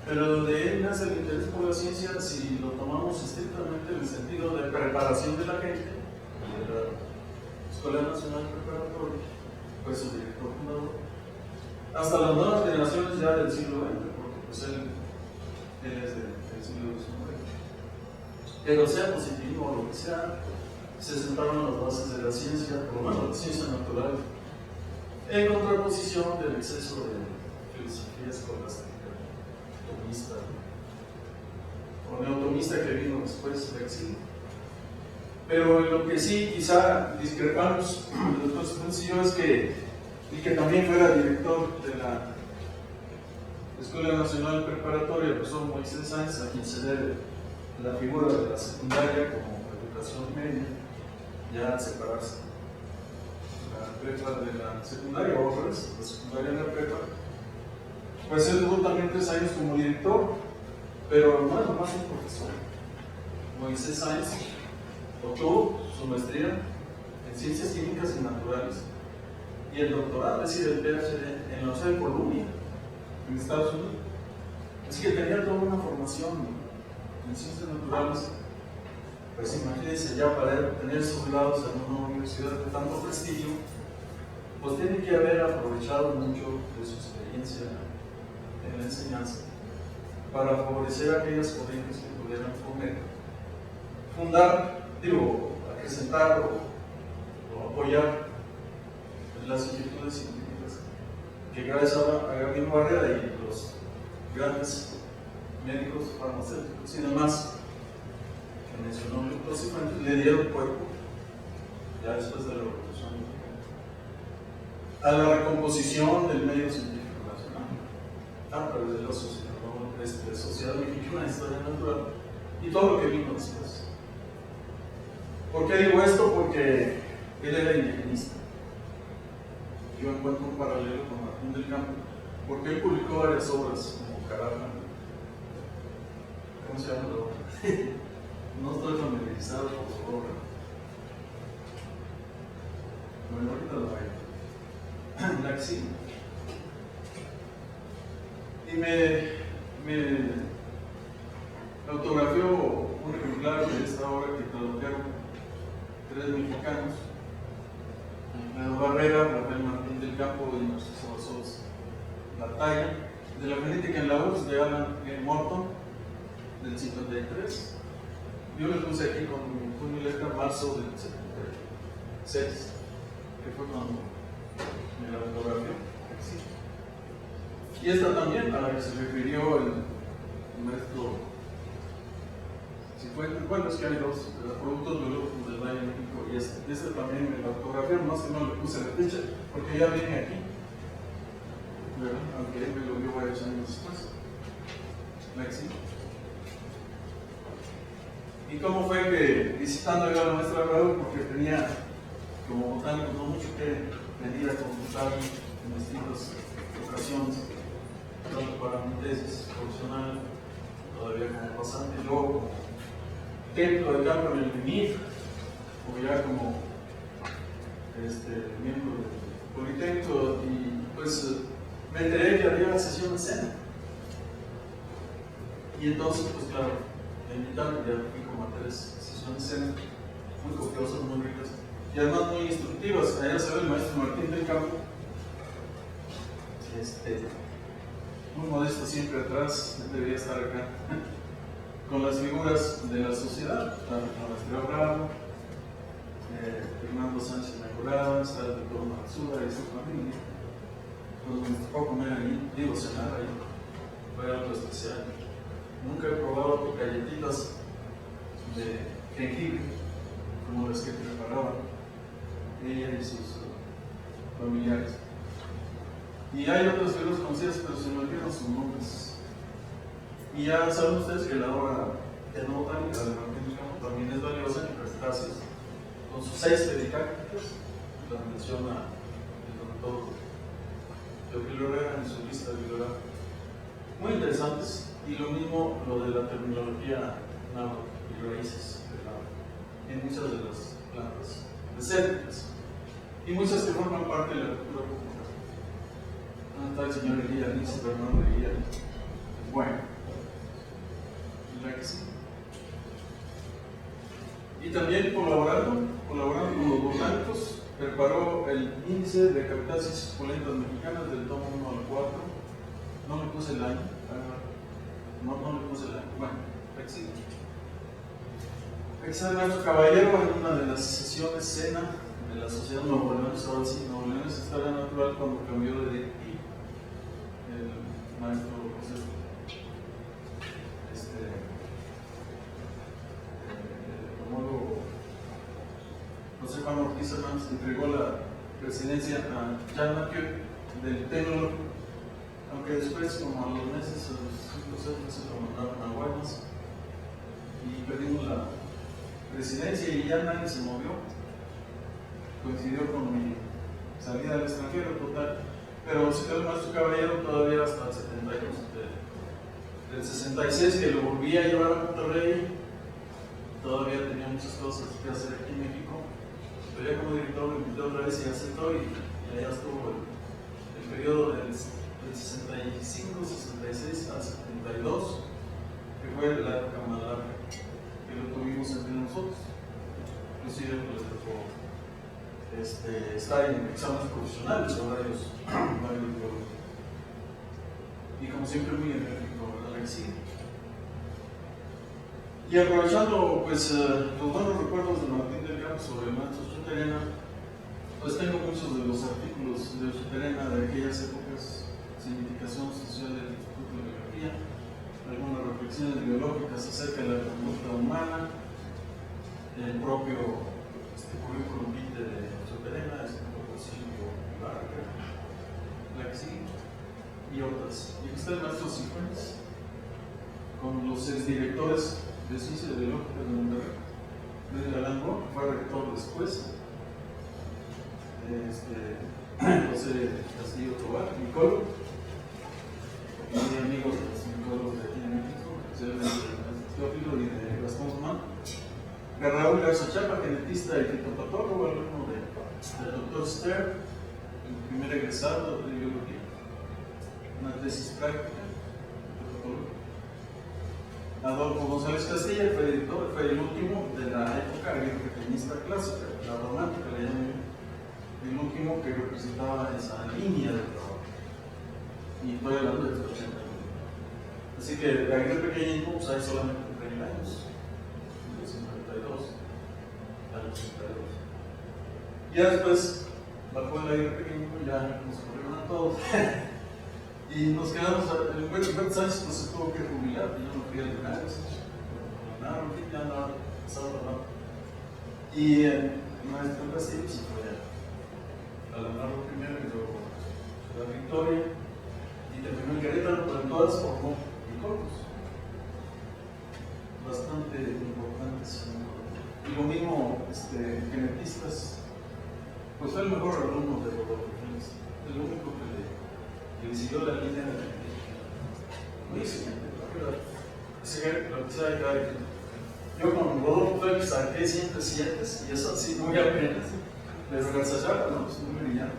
Pero de él nace el interés por la ciencia si lo tomamos estrictamente en el sentido de preparación de la gente, de la Escuela Nacional Preparatoria, fue su director fundador, hasta las nuevas generaciones ya del siglo XX, porque pues él es del siglo XIX. Pero sea positivo o lo que sea, se sentaron las bases de la ciencia, por lo menos la ciencia natural, en contraposición del exceso de filosofía escolástica tomista o neotomista que vino después del exilio. Pero en lo que sí quizá discrepamos el doctor Sencillo es que también fuera director de la Escuela Nacional Preparatoria, el profesor Moisés Sáenz, a quien se debe la figura de la secundaria como educación media, ya al separarse la prepa de la secundaria, o la secundaria de la prepa. Pues él tuvo también 3 años como director, pero no es nomás un profesor. Moisés Sáenz obtuvo su maestría en Ciencias Químicas y Naturales y el doctorado, es decir, el PhD, en la Universidad de Columbia, en Estados Unidos. Así que tenía toda una formación en Ciencias Naturales. Pues imagínense, ya para tener esos grados en una universidad de tanto prestigio, pues tiene que haber aprovechado mucho de su experiencia en la enseñanza para favorecer a aquellas corrientes que pudieran fundar, acrecentar o apoyar las inquietudes científicas que gracias a Gabino Barrera y los grandes médicos farmacéuticos y demás que mencionó el doctor Cifuentes le dieron cuerpo ya después de la Revolución Mexicana a la recomposición del medio científico nacional a través de la Sociedad Mexicana de Historia Natural y todo lo que vino después. ¿Por qué digo esto? Porque él era indigenista. Yo encuentro un paralelo con Martín del Campo porque él publicó varias obras como Carafa. ¿Cómo se llama la obra? No estoy familiarizado con su obra. Bueno, ahorita lo veo. La exilio. Y me autografió un ejemplar de esta obra que tradujeron 3 mexicanos: Alfredo Barrera, Rafael Martín del Campo y Narciso Bassols. La talla de la genética en la URSS de Alan G. Morton del 53. Yo le puse aquí con mi letra marzo del 76, que fue cuando me la autografió. Y esta también, a la que se refirió el maestro Cifuentes. Bueno, es que hay dos productos biológicos del Valle de México, y este también me la autografió, más que no le puse la fecha, porque ya viene aquí, ¿verdad? Aunque él me lo vio varios años después. La exilio. ¿Y cómo fue que, visitando yo a la maestra Raúl, porque tenía como botánico no mucho que venir a consultar en distintas ocasiones, tanto para mi tesis profesional, todavía como pasante, luego como técnico de campo en el MINIF, o ya como miembro del Politécnico, y pues me enteré que había sesión de cena. Y entonces, pues claro, me invitaron, ya fui como a 3 sesiones de cena, muy copiosas, muy ricas, y además muy instructivas. Allá se ve el maestro Martín del Campo, muy modesto, siempre atrás, debería estar acá, con las figuras de la sociedad: la maestra Bravo, Fernando Sánchez Mejorada, está el doctor Matsuda y su familia. Pues me tocó comer ahí, digo cenar ahí, fue algo especial. Nunca he probado galletitas de jengibre como las que preparaban ella y sus familiares. Y hay otras figuras conocidas, pero se me olvidan sus nombres. Y ya saben ustedes que la obra etnobotánica de Martín del Campo también es valiosa en Crustáceos, con sus 6 pedicácticas, la menciona el doctor Teófilo Herrera en su lista bibliográfica. Muy interesantes, y lo mismo lo de la terminología náhuatl y raíces en muchas de las plantas desérticas, y muchas que forman parte de la cultura popular. ¿Dónde está el señor Elías? Dice Fernando Elías. Bueno, la que sí. Y también colaborando con los botánicos, preparó el índice de capitáceas suculentas mexicanas del tomo 1 al 4. No me puse el año, no le puse el año. Bueno, existe. Existe nuestro caballero en una de las sesiones cena de la Sociedad Nuevo Leones. Ahora sí, Nuevo Leones Historia Natural, cuando cambió de directivo el maestro José José Juan Ortiz Hernández entregó la presidencia a Jan Mathieu del Tecnológico, aunque después, como a los meses, a los 5 o 6 meses, lo mandaron a Guaymas y perdimos la presidencia, y ya nadie se movió. Coincidió con mi salida al extranjero total, pero se quedó el maestro caballero todavía hasta el 72. Del 66, que lo volví a llevar a Monterrey, todavía tenía muchas cosas que hacer aquí en México, pero ya como director me invitó otra vez y aceptó, y allá estuvo el periodo del 65, 66 al 72, que fue la época más larga que lo tuvimos entre nosotros. Inclusive les tocó estar en exámenes profesionales o varios biólogos. Y como siempre muy enérgico al exilio. Y aprovechando pues los buenos recuerdos de Martín del Campo sobre el maestro Suterena, pues tengo muchos de los artículos de Suterena de aquellas épocas: Significación social del Instituto de Biología, algunas reflexiones biológicas acerca de la conducta humana, el propio currículum vitae de Suterena, por Silvio Ibarra, la que sigue, y otras. Y está el maestro Cifuentes, con los exdirectores de Ciencias Biológicas de Monterrey, desde Alango, que fue rector después, José Castillo Tobar, micólogo, chapa genetista y fitopatólogo, alumno del doctor Stern, el primer egresado de biología, una tesis práctica. Adolfo González Castilla fue editor, fue el último de la época pequeñista clásica, la romántica, le llaman, el último que representaba esa línea de trabajo. Y estoy hablando de los 80 años. Así que el pequeñismo pues, hay solamente 30 años, de 52 al 82. Ya después bajó el pequeñismo, ya nos corrieron a todos. Y nos quedamos, el Humberto Sánchez pues, se tuvo que jubilar, y yo no fui al Linares, nada, en fin, ya andaba pasado la mano. Y el maestro Castillo se fue a la Narro primero y luego a la Victoria, y terminó en Querétaro, pero en todas formó biólogos bastante importantes. Y lo mismo, genetistas, pues fue el mejor alumno de Rodolfo Félix, el único que le siguió la línea de la genética. Muy excelente, la verdad. Yo con Rodolfo Félix saqué siempre 7 y eso sí, muy apenas. Pero gracias a ¿no? Es muy brillante.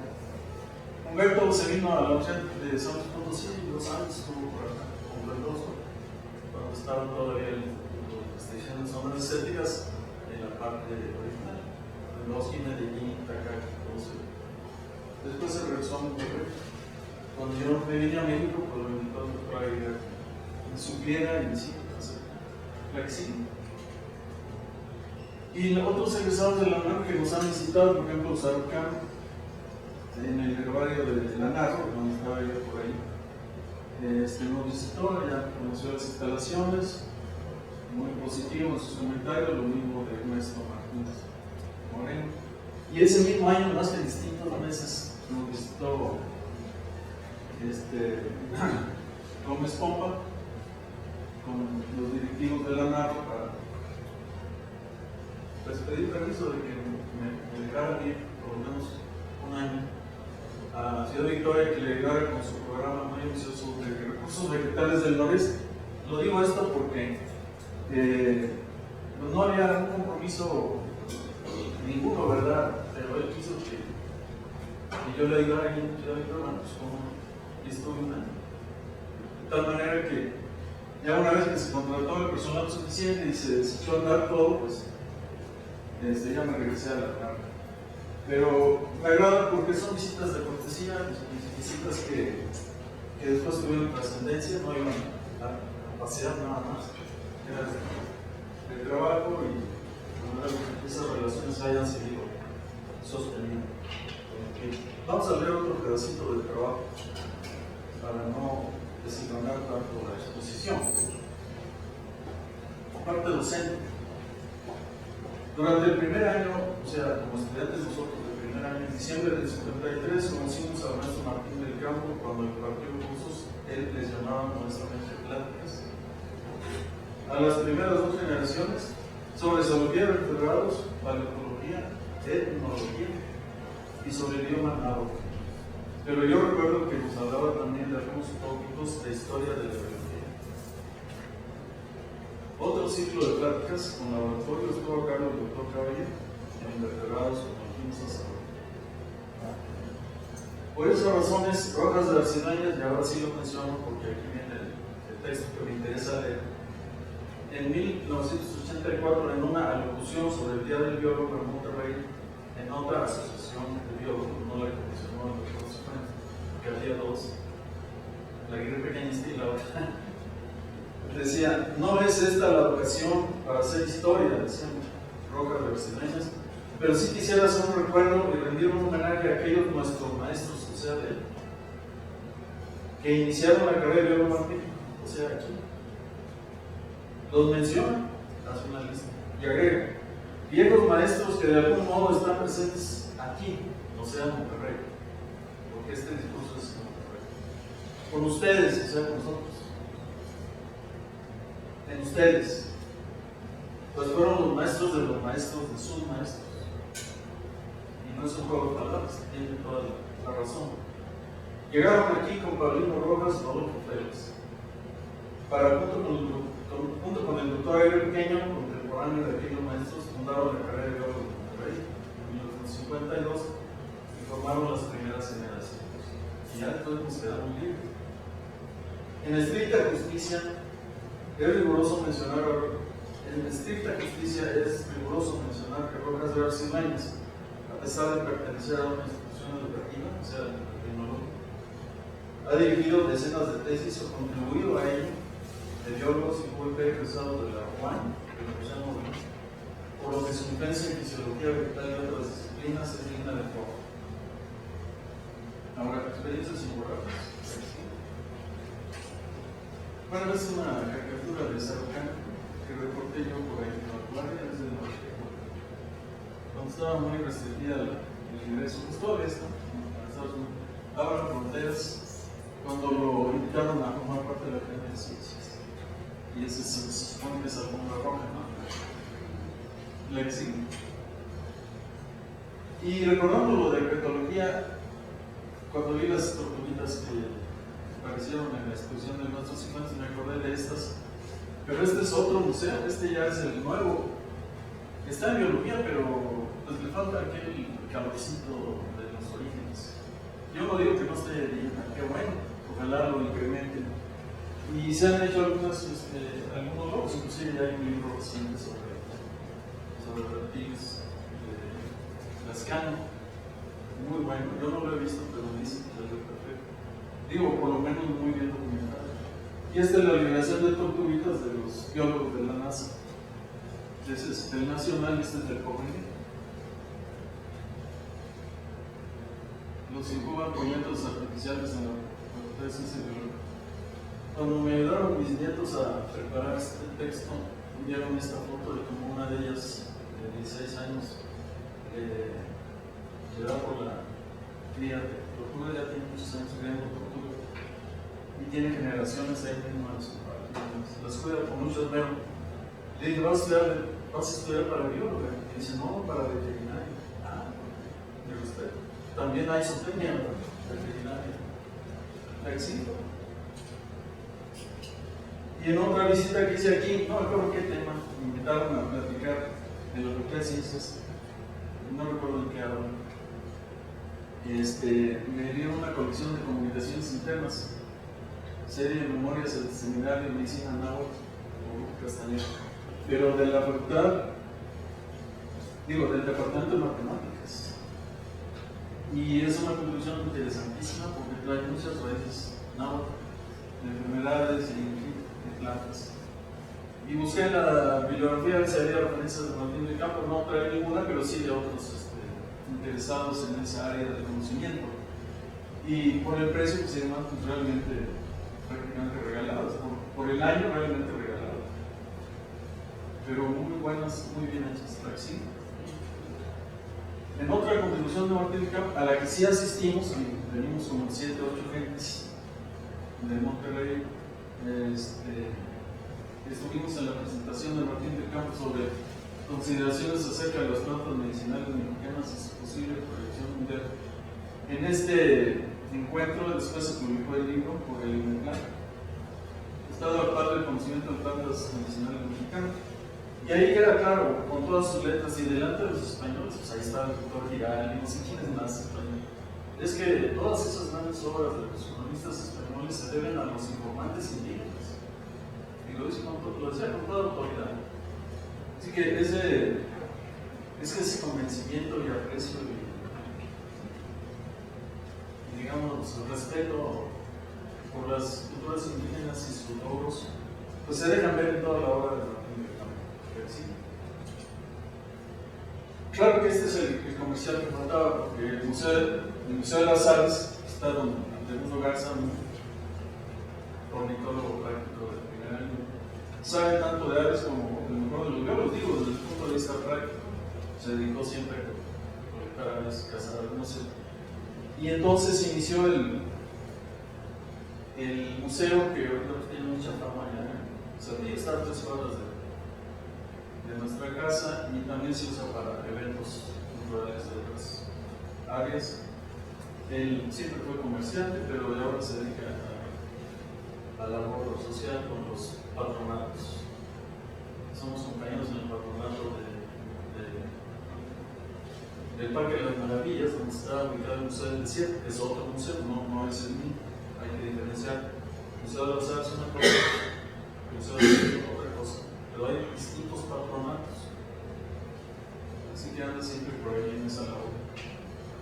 Humberto se vino a la Universidad de San Luis Potosí 2 años, estuvo por acá, con Mendoza, cuando estaban todavía en la investigación de zonas estéticas en la parte original. Mendoza, Medellín, Tacá, después se regresó a Monterrey. Cuando yo me vine a México, pues me invitó a doctor Aguirre me supiera y me sí, la que sí. Y otros egresados de la UNAM que nos han visitado, por ejemplo, Sarucán, en el herbario de la Narro, donde estaba yo por ahí, nos visitó, ya conoció las instalaciones, muy positivo en sus comentarios, lo mismo de Ernesto Martínez Moreno. Y ese mismo año, más que distintos meses, nos visitó Gómez Pompa con los directivos de la Narro para pedir permiso de que me dejara ir por lo menos un año a Ciudad Victoria, que le ayudara con su programa muy ambicioso de recursos vegetales del noreste. Lo digo esto porque no había un compromiso ninguno, ¿verdad? Pero él quiso que yo le ayudara aquí en Ciudad Victoria, pues como y estuve un año. De tal manera que ya una vez que se contrató el personal suficiente y se echó a andar todo, pues ya me regresé a la carga. Pero me agrada porque son visitas de cortesía, visitas que después tuvieron trascendencia, no iban a pasear nada más, era de trabajo y de manera que esas relaciones hayan seguido sosteniendo. Vamos a leer otro pedacito del trabajo para no desenganar tanto la exposición. Parte docente. Durante el primer año, o sea, como estudiantes nosotros del primer año, en diciembre del 53, conocimos al maestro Martín del Campo cuando impartió cursos, él les llamaba nuestramente pláticas. A las primeras 2 generaciones, sobre zoología de vertebrados, paleontología, etnología y sobre el idioma náhuatl. Pero yo recuerdo que nos hablaba también de algunos tópicos de historia de la biología. Otro ciclo de pláticas con laboratorio estuvo a cargo del doctor Caballero en invertebrados con alquimistas. Por esas razones, Rojas de Arcidañas, y ahora sí lo menciono porque aquí viene el texto que me interesa leer. En 1984, en una alocución sobre el Día del Biólogo en Monterrey, en otra asociación de biólogos, no la que mencionó el doctor Supremo, que había 2, la Aguirre pequeñista y la otra. Decía, no es esta la ocasión para hacer historia, decían Rojas de Arcidañas, pero sí quisiera hacer un recuerdo y rendir un homenaje a aquellos nuestros maestros, o sea, que iniciaron la carrera de biólogo marítimo, o sea, aquí. Los menciona, hace una lista, y agrega, viejos maestros que de algún modo están presentes aquí, o sea, en Monterrey, porque este discurso es en Monterrey. Con ustedes, o sea, con nosotros. En ustedes, pues fueron los maestros de los maestros de sus maestros. Y no es un juego de palabras, tiene toda la razón. Llegaron aquí con Paulino Rojas, Rodolfo Félix, para junto con el doctor Aguirre Pequeño, contemporáneo de aquellos maestros, fundaron la carrera de biólogos de Monterrey en 1952 y formaron las primeras generaciones. Y ya entonces nos quedamos libres. En estricta justicia, es riguroso mencionar que Rojas de Arcimañas, a pesar de pertenecer a una institución educativa, o sea, tecnológica, ha dirigido decenas de tesis o contribuido a ello de biólogos y fue egresado de la UAM, de la Universidad de Morelos, por lo que su influencia en fisiología vegetal y otras disciplinas es digna de foco. Ahora, experiencias inborrables. Bueno, es una caricatura de Sarucán que reporté yo por ahí en la guardia desde el norte. Cuando estaba muy restringida el ingreso, pues todo esto, abran fronteras, cuando lo invitaron a formar parte de la Academia de Ciencias. Y ese se supone que es alfombra roja, ¿no? La exiguen. Y recordando lo de herpetología, cuando vi las tortuguitas que aparecieron en la exposición de nuestros 50, me acordé de estas. Pero este es otro museo, este ya es el nuevo. Está en biología, pero pues le falta aquel calorcito de los orígenes. Yo no digo que no esté bien, qué bueno, ojalá lo incrementen. Y se han hecho algunos logros, inclusive ya hay un libro reciente sobre reptiles de Lascano, muy bueno. Yo no lo he visto, pero me dicen que salió perfecto. Digo, por lo menos muy bien documentado. Y esta es la liberación de tortuguitas de los biólogos de la NASA. Ese es del Nacional y este es del CONACYT. Los incuban con métodos artificiales en la Facultad de Ciencias Biológicas. Cuando me ayudaron mis nietos a preparar este texto, vieron esta foto de como una de ellas, de 16 años, llevada por la cría de tortuga, ya tiene muchos años criando tortuga, y tiene generaciones ahí mismo en su parque, las cuida con mucho esmero. Le dije, ¿vas a estudiar para bióloga? Y dice, no, para veterinaria. Ah, de respeto. También hay zootecnia veterinaria. La exijo. Y en otra visita que hice aquí, no recuerdo qué tema, me invitaron a platicar de la Facultad de Ciencias, no recuerdo de qué hablan. Me dieron una colección de comunicaciones internas, serie de memorias del Seminario de Medicina Náhuatl por Castañeda, pero de la facultad, del Departamento de Matemáticas. Y es una conclusión interesantísima porque trae muchas raíces náhuatl, de enfermedades y de plantas. Y busqué en la bibliografía si había referencias de Martín del Campo, no trae ninguna, pero sí de otros interesados en esa área del conocimiento. Y por el precio, pues se llaman realmente prácticamente regaladas, por el año realmente regaladas. Pero muy buenas, muy bien hechas. ¿Sí? En otra contribución de Martín del Campo, a la que sí asistimos, y venimos como 7 o 8 gentes de Monterrey, estuvimos en la presentación de Martín del Campo sobre consideraciones acerca de las plantas medicinales mexicanas y su posible proyección mundial. En este encuentro, después se publicó el libro por el INEPLAN, Estado actual del conocimiento de plantas medicinales mexicanas. Y ahí queda claro, con todas sus letras, y delante de los españoles, pues ahí está el doctor Giral, y no sé quién es más español. Es que todas esas grandes obras de los economistas españoles se deben a los informantes indígenas. Y lo decía con toda autoridad. Así que ese convencimiento y aprecio y digamos, respeto por las culturas indígenas y sus logros, pues se dejan ver en toda la obra de Martín del Campo. ¿Sí? Claro que este es el comercial que faltaba, porque el Museo de las Aves está donde Antonio Garza, un ornitólogo práctico del primer año, sabe tanto de aves como el mejor de los biólogos, digo, desde el punto de vista práctico. Se dedicó siempre a colectar aves, cazar aves, no sé. Y entonces inició el museo, que ahorita tiene mucha fama ya. O sea, está a 3 horas de nuestra casa, y también se usa para eventos culturales de otras áreas. Él siempre fue comerciante, pero de ahora se dedica a la labor social con los patronatos. Somos compañeros en el patronato de del Parque de las Maravillas, donde está ubicado el Museo del Desierto, que es otro museo, no es el mismo, hay que diferenciar. El Museo de las Artes es una cosa, el Museo del Desierto es otra cosa, pero hay distintos patronatos. Así que anda siempre por ahí en esa labor.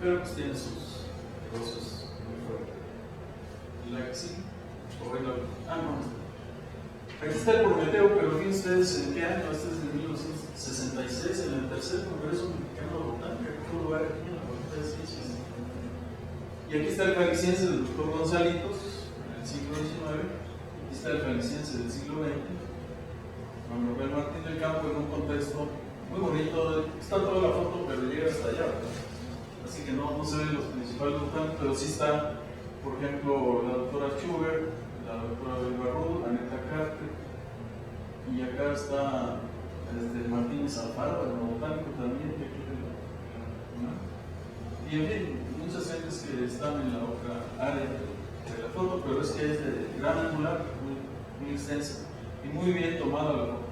Pero pues tiene sus negocios muy fuertes. ¿Y la que sí? Aquí está el Prometeo, pero fíjense ustedes en qué año. Este es de 1966, en el tercer Congreso Mexicano de Botánica, que fue lugar aquí en la Facultad de Ciencias. Y aquí está el Jalisciense del Dr. Gonzalitos, en el siglo XIX. Aquí está el Jalisciense del siglo XX, Juan Manuel Martín del Campo, en un contexto muy bonito. Está toda la foto, pero llega hasta allá, ¿verdad? Así que no se ven los principales botánicos, pero sí está, por ejemplo, la doctora Schubert, la doctora Belbarrú, Aneta Carter, y acá está Martínez Alfaro, el botánico también, que aquí y en fin, muchas gentes que están en la otra área de la foto, pero es que es de gran angular, muy extensa y muy bien tomada la foto.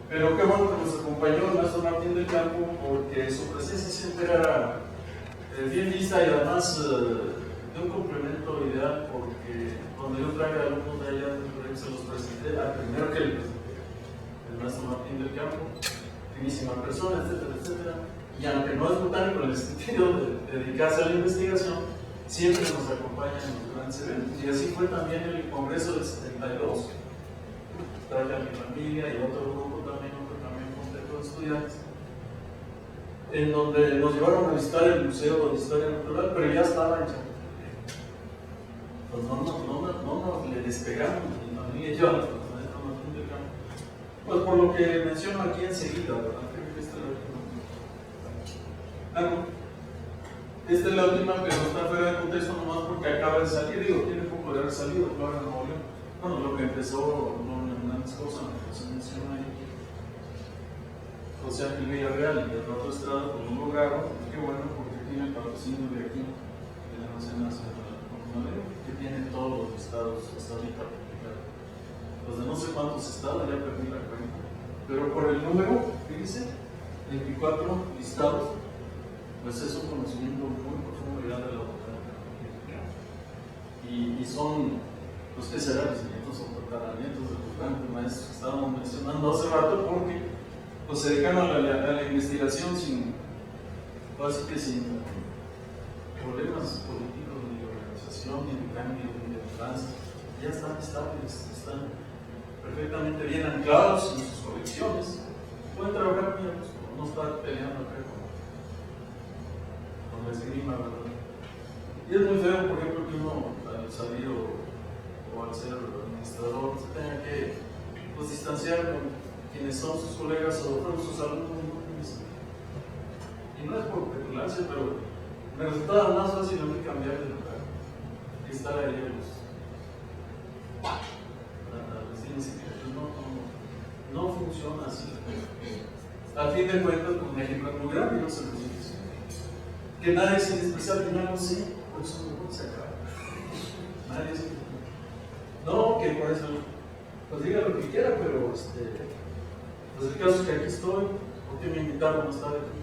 Pero qué bueno que nos acompañó el maestro Martín del Campo, porque su presencia siempre era bien vista y además de un complemento ideal, porque cuando yo traigo alumnos de allá, se los presenté, primero que el maestro Martín del Campo, finísima persona, etcétera, etcétera. Y aunque no es botánico en el sentido de dedicarse a la investigación, siempre nos acompaña en los grandes eventos. Y así fue también el Congreso del 72. Traje a mi familia y otro grupo también completo de estudiantes, en donde nos llevaron a visitar el Museo de Historia Natural, pero ya estaba en Chapultepec. Pues no le despegamos, mi familia y yo, pues por lo que menciono aquí enseguida, ¿verdad? Esta es la última, pero está fuera de contexto nomás porque acaba de salir, tiene poco de haber salido, claro, en Nuevo León. Bueno, lo que empezó, una cosas que se menciona ahí, José Ángel Villarreal y el Rato Estrada, pues lo lograron, qué bueno, porque tiene el patrocinio de aquí, de la Nacional Nacional, que tienen todos los estados hasta ahorita, los de no sé cuántos estados, ya perdí la cuenta, pero por el número, fíjense, 24 listados, pues es un conocimiento muy profundo y grande de la botánica. Y son, pues que serán bisnietos o tataranietos de los grandes maestros que estábamos mencionando hace rato, porque pues, se dedicaron a la investigación sin problemas políticos, ni de organización, ni de cambio, ni de mudanza. Ya están estables, están perfectamente bien anclados en sus colecciones. Pueden trabajar bien, pues, no estar peleando acá con la esgrima, ¿verdad? Y es muy feo, por ejemplo, que uno al salir o al ser administrador se tenga que pues, distanciar con quienes son sus colegas o fueron sus alumnos. Y no es por petulancia, pero me resultaba más fácil a mí cambiar de lugar que estar ahí a los principios. No funciona así. Al fin de cuentas, pues México es muy grande, no se los dice. Que nadie es indispensable, no lo sé, por eso mejor se acaba. Nadie es indispensable. No, que por eso, pues diga lo que quiera, pero pues el caso es que aquí estoy, porque me invitaron a estar aquí.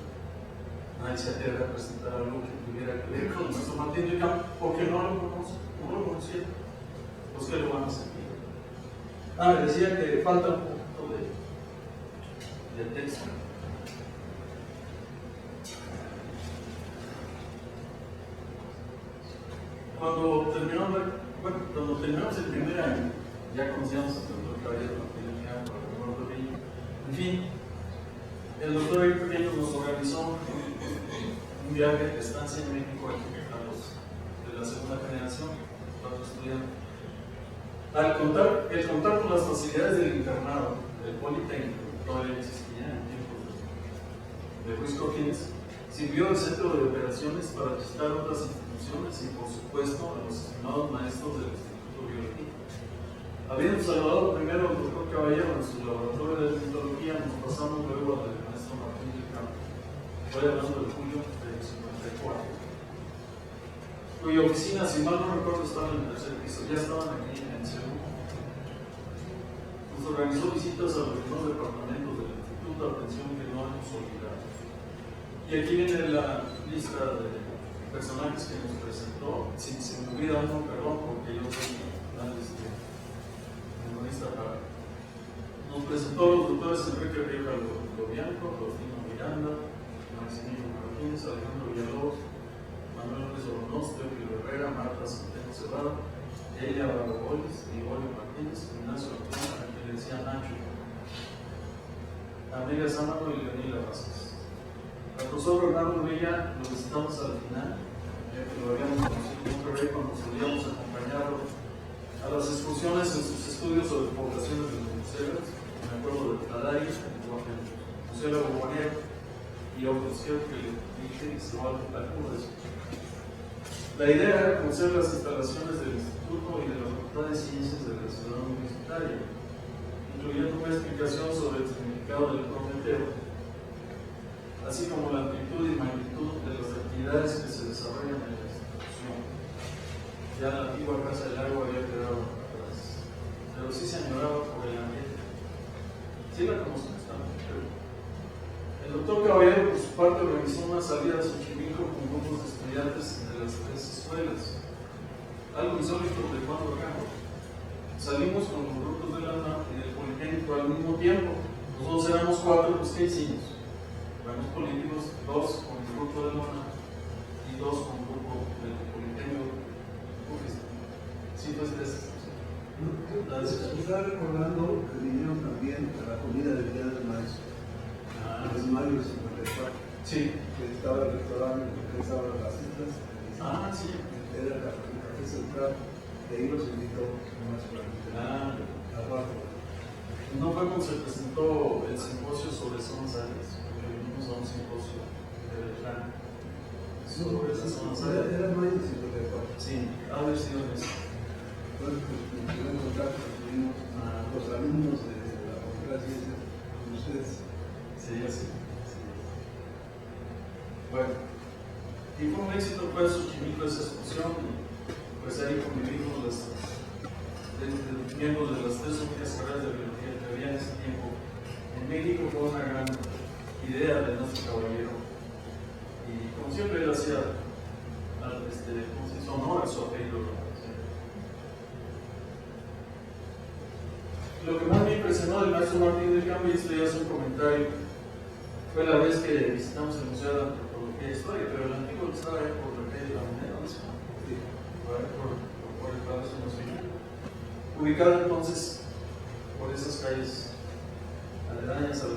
Nadie se atreve a presentar algo que tuviera que ver con nuestro Martín del Campo, porque no lo conocieron. Pues que lo van a hacer. Me decía que falta un poquito de texto. Cuando terminamos el primer año, ya conocíamos al doctor Caballero Martín del Campo, al doctor Pequeño. En fin, el doctor Pequeño nos organizó un viaje de estancia en México a los de la segunda generación, 4 estudiantes. El contar con las facilidades del internado, del Politécnico, todavía existía en tiempos de Ruiz Cortines, sirvió de centro de operaciones para visitar otras instituciones y, por supuesto, a los estimados maestros del Instituto Biológico. Habiendo saludado primero al doctor Caballero en su laboratorio de ornitología, nos pasamos luego al maestro Martín del Campo. Estoy hablando de julio de 54. Cuya oficina, si mal no recuerdo, estaba en el tercer piso, ya estaban aquí en el segundo. Nos organizó visitas a los demás departamentos del Instituto, atención que no hemos olvidado. Y Y aquí viene la lista de personajes que nos presentó. Si se me olvida uno, perdón, porque yo soy memorizista para. Nos presentó los doctores Enrique Rivera Lobianco, Faustino Miranda, Maximiliano Martínez, Alejandro Villalobos, Manuel López Oronoz, Teófilo Herrera, Marta Centeno Cerrado, Elia Barrabolis, Gregorio Martínez, Ignacio Ortega, a quien le decía Nacho, Amelia Sámano y Leonila Vázquez. Al profesor Bernardo Villa lo visitamos al final, ya que lo habíamos conocido en Monterrey cuando solíamos acompañarlo a las excursiones en sus estudios sobre poblaciones de los museos. Me acuerdo de Tadari, el Museo Borbonero y otros, creo que le dije que se va a contar uno de esos. La idea era conocer las instalaciones del Instituto y de la Facultad de Ciencias de la Ciudad Universitaria, incluyendo una explicación sobre el significado del Prometeo, así como la amplitud y magnitud de las actividades que se desarrollan en la institución. Ya la antigua Casa del Agua había quedado atrás, pero sí se añoraba por el ambiente. Sí la conocemos también, pero el doctor Caballero, por su parte, organizó una salida a Xochimilco con grupos de estudiantes de las tres escuelas. Algo insólito de cuando acá. Salimos con los grupos de la UNAM y del Politécnico al mismo tiempo. Nosotros éramos 4, pues ¿qué hicimos? Éramos políticos, 2 con el grupo de la UNAM y 2 con el grupo del Politécnico. Sí, pues es. Estaba recordando que vinieron también a la comida del Día del Maestro. En mayo del 54. Sí. Que estaba el restaurante, que estaban las islas. Sí. Era el café central. De ahí los invitó más para a cuatro. No fue cuando se presentó el simposio sobre zonas áreas, porque vinimos a un simposio de plan sobre esas zonas áreas. Era mayo del 54. Sí, ha de haber sido en eso. Entonces, el primer contacto que tuvimos los alumnos de la Facultad de Ciencias con ustedes. Sí. Bueno, y fue un éxito para Xochimilco esa excursión, y pues ahí convivimos los miembros de las 3 únicas carreras de biología que había en ese tiempo. En México fue una gran idea de nuestro caballero, y como siempre él hacía honor a su apellido. Lo que más me impresionó del maestro Martín del Campo, y esto ya es un comentario, fue la vez que visitamos el Museo de Antropología e Historia, pero el antiguo estaba ahí por la calle de la Moneda, ¿no? Por el Palacio Nacional. Ubicado entonces por esas calles aledañas al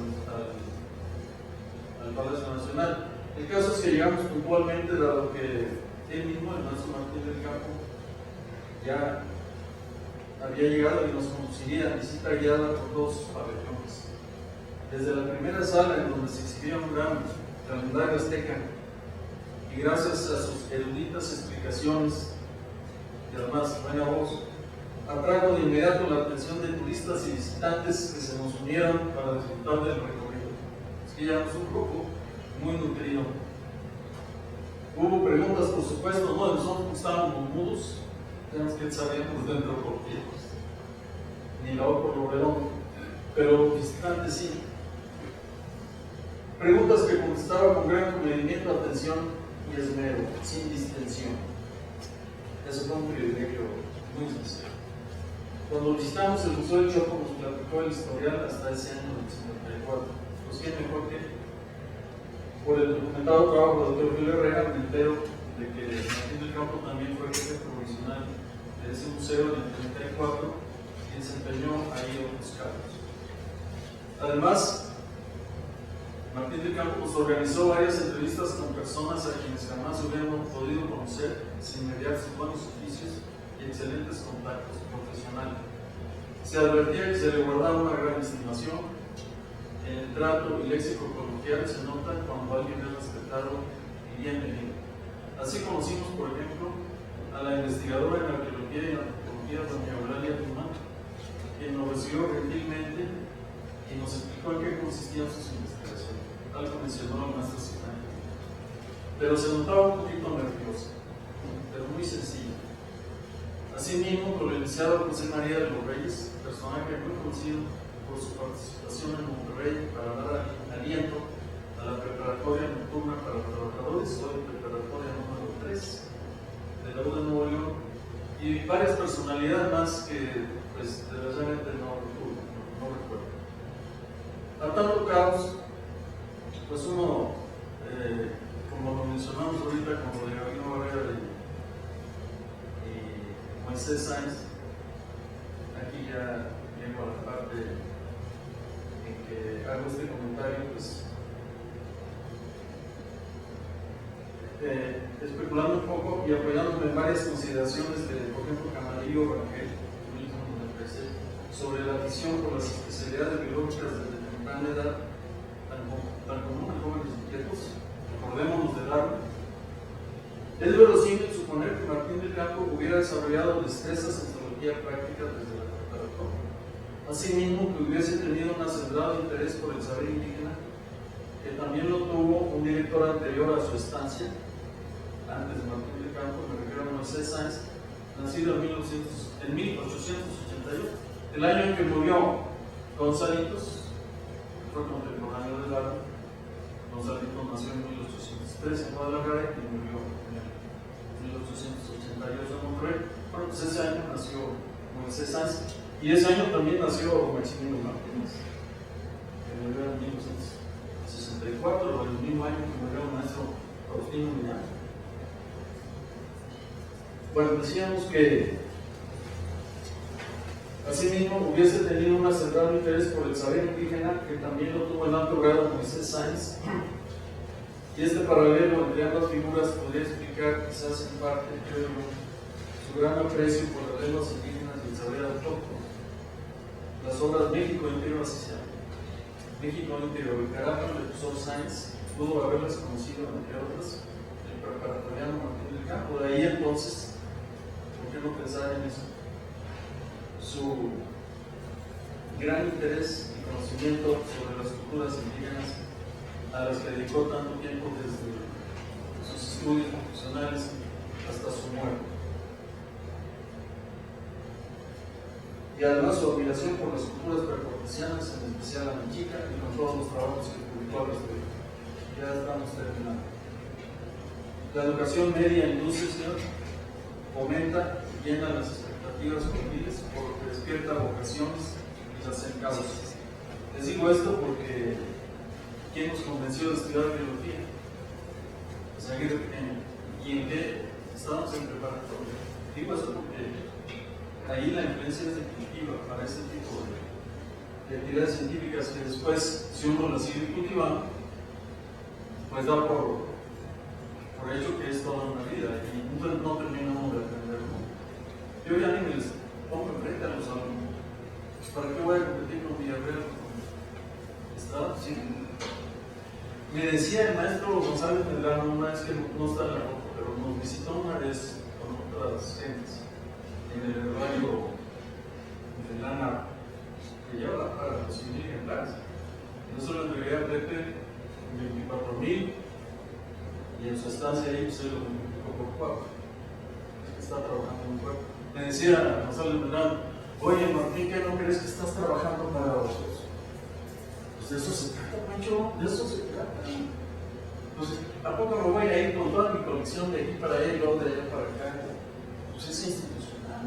Palacio Nacional. El caso es que llegamos puntualmente, dado que él mismo, el maestro Martín del Campo, ya había llegado y nos conduciría a visita guiada por 2 pabellones. Desde la primera sala, en donde se exhibía un gran calendario azteca, y gracias a sus eruditas explicaciones y además buena voz, atrajo de inmediato la atención de turistas y visitantes que se nos unieron para disfrutar del recorrido. Es que ya es un grupo muy nutrido. Hubo preguntas, por supuesto, no de nosotros que estábamos mudos, tenemos que sabíamos dentro por qué, ni la otra por lo redondo, pero visitantes sí. Preguntas que contestaba con gran comedimiento, atención y esmero, sin distensión. Eso fue un privilegio muy especial. Cuando visitamos el Museo del Chopo, nos platicó el historial hasta ese año del 54. Pues quién mejor que por el documentado trabajo de Teófilo Herrera, me entero de que Martín del Campo también fue jefe provisional de ese museo en el 34 y desempeñó ahí otros cargos. Además, Martín del Campo organizó varias entrevistas con personas a quienes jamás hubiéramos podido conocer sin mediar sus buenos oficios y excelentes contactos profesionales. Se advertía que se le guardaba una gran estimación. En el trato y léxico coloquial se nota cuando alguien es respetado y bienvenido. Así conocimos, por ejemplo, a la investigadora en arqueología y antropología, doña Eulalia Dumán, quien nos recibió gentilmente y nos explicó en qué consistían sus investigaciones. Algo mencionó el maestro Simán. Pero se notaba un poquito nerviosa, pero muy sencilla. Asimismo, con el licenciado José María de los Reyes, personaje muy conocido por su participación en Monterrey para dar aliento a a la preparatoria nocturna para trabajadores, soy preparatoria número 3 de la U de Nuevo León, y varias personalidades más que pues desgraciadamente no recuerdo. A tanto caos, pues uno, como lo mencionamos ahorita, como de Gabino Barrera y Moisés Sáenz, aquí ya llego a la parte en que hago este comentario, pues especulando un poco y apoyándome en varias consideraciones de, por ejemplo, Camarillo Rangel, sobre la visión por las especialidades biológicas desde temprana edad, tan común en jóvenes inquietos. Recordémonos de Darwin. Es verosímil suponer que Martín del Campo hubiera desarrollado destrezas en zoología práctica desde la preparatoria. Asimismo, que hubiese tenido un acendrado interés por el saber indígena, que también lo tuvo un director anterior a su estancia, antes de Martín del Campo, me refiero a Moisés Sáenz, nacido en 1881. El año en que murió Gonzalitos, fue contemporáneo de Darwin. Gonzalitos nació en 1803 en Guadalajara y murió en 1888 en Monterrey. Bueno, pues ese año nació Moisés Sáenz y ese año también nació Maximiliano Martínez, que murió en 1964, el mismo año que murió el maestro Faustino Millán. Bueno, decíamos que asimismo hubiese tenido un acendrado interés por el saber indígena, que también lo tuvo en alto grado Moisés Sáenz, y este paralelo entre ambas figuras podría explicar quizás en parte, creo yo, su gran aprecio por las lenguas indígenas y el saber autóctono. Las obras México Interior, así se llama, México Interior y Carácter del profesor Sáenz, pudo haberlas conocido, entre otras, el preparatoriano Martín del Campo. De ahí entonces, ¿por qué no pensar en eso? Su gran interés y conocimiento sobre las culturas indígenas a las que dedicó tanto tiempo desde sus estudios profesionales hasta su muerte. Y además su admiración por las culturas precortesianas, en especial la mexica, y con todos los trabajos que publicó al respecto. Ya estamos terminando. La educación media induce, señor, fomenta y llena las expectativas juveniles, por lo que despierta vocaciones y las encausas. Les digo esto porque ¿quién nos convenció de estudiar biología? Pues aquí de pequeño. ¿Y en qué? Estábamos en preparatoria. Digo esto porque ahí la influencia es definitiva para este tipo de actividades científicas que después, si uno las sigue cultivando, pues da por hecho que es toda una vida y no terminamos de aprenderlo. Yo ya ni me les pongo enfrente a los alumnos. ¿Para qué voy a competir con Villarreal? ¿Está? Sí. Me decía el maestro González Medrano una vez que no está en la foto, pero nos visitó una vez con otras gentes en el herbario de Lana, que lleva para los 100,000 ejemplares. Nosotros le entregué a Pepe 24,000 y en su estancia ahí se lo multiplicó por 4. Es que está trabajando en un cuerpo. Me decía González Medrano, oye Martín, ¿qué no crees que estás trabajando para vosotros? Pues de eso se trata, Pancho, de eso se trata. Pues ¿a poco me voy a ir con toda mi colección de aquí para allá y luego de allá para acá? Pues es institucional.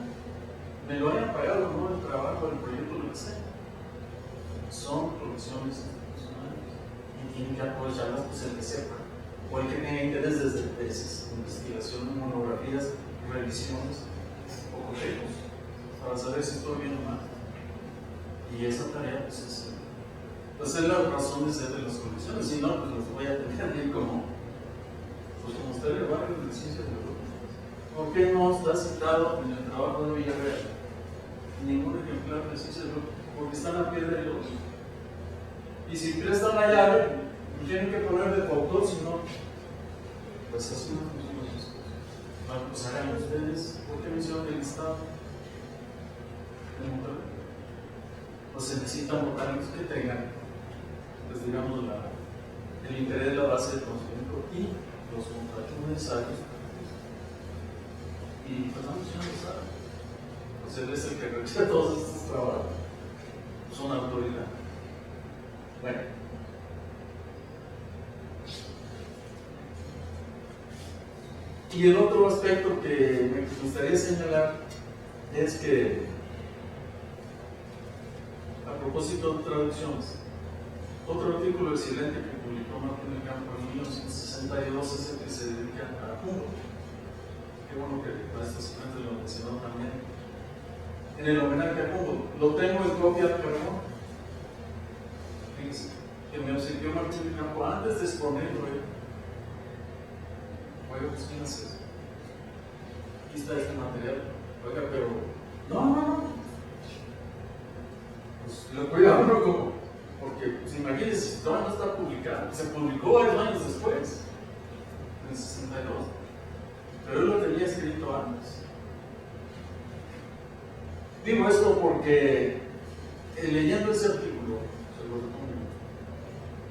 Me lo hayan pagado, no el trabajo, el proyecto, lo que sea. Son colecciones institucionales y tienen que aprovecharlas, pues el que sepa, o el que tenga interés desde tesis, investigación, monografías, revisiones o colegios, para saber si estoy bien o mal. Y esa tarea, pues es la razón de ser de las colecciones, si no, pues los voy a tener ahí como ustedes van de ciencias biológicas. ¿Por qué no está citado en el trabajo de Villarreal ningún ejemplar de ciencias biológicas? Porque están a pie de los. Y si prestan la llave, tienen que poner de coautor, si no, pues así no funcionan las cosas. Bueno, pues hagan ustedes, ¿por qué mencionan el Estado? Pues se necesitan botánicos que tengan, pues digamos, el interés de la base de conocimiento y los contactos necesarios. Y pues no funciona, ¿sabes? Pues él es el que realiza todos estos trabajos. Son autoridad. Bueno, Y el otro aspecto que me gustaría señalar es que, a propósito de traducciones, otro artículo excelente que publicó Martín del Campo en 1962 es el que se dedica a Humboldt. Qué bueno que para estos estudiantes lo mencionó también. En el homenaje a Humboldt, lo tengo en copia de carbón. Fíjense, que me obsequió Martín del Campo antes de exponerlo. Oiga, pues ¿quién hace eso? Aquí está este material. Oiga, pero no. Pues lo cuidado, como, porque pues, imagínense, todavía no está publicado. Se publicó varios años después, en el 62. Pero él lo tenía escrito antes. Digo esto porque leyendo ese artículo, se lo recomiendo,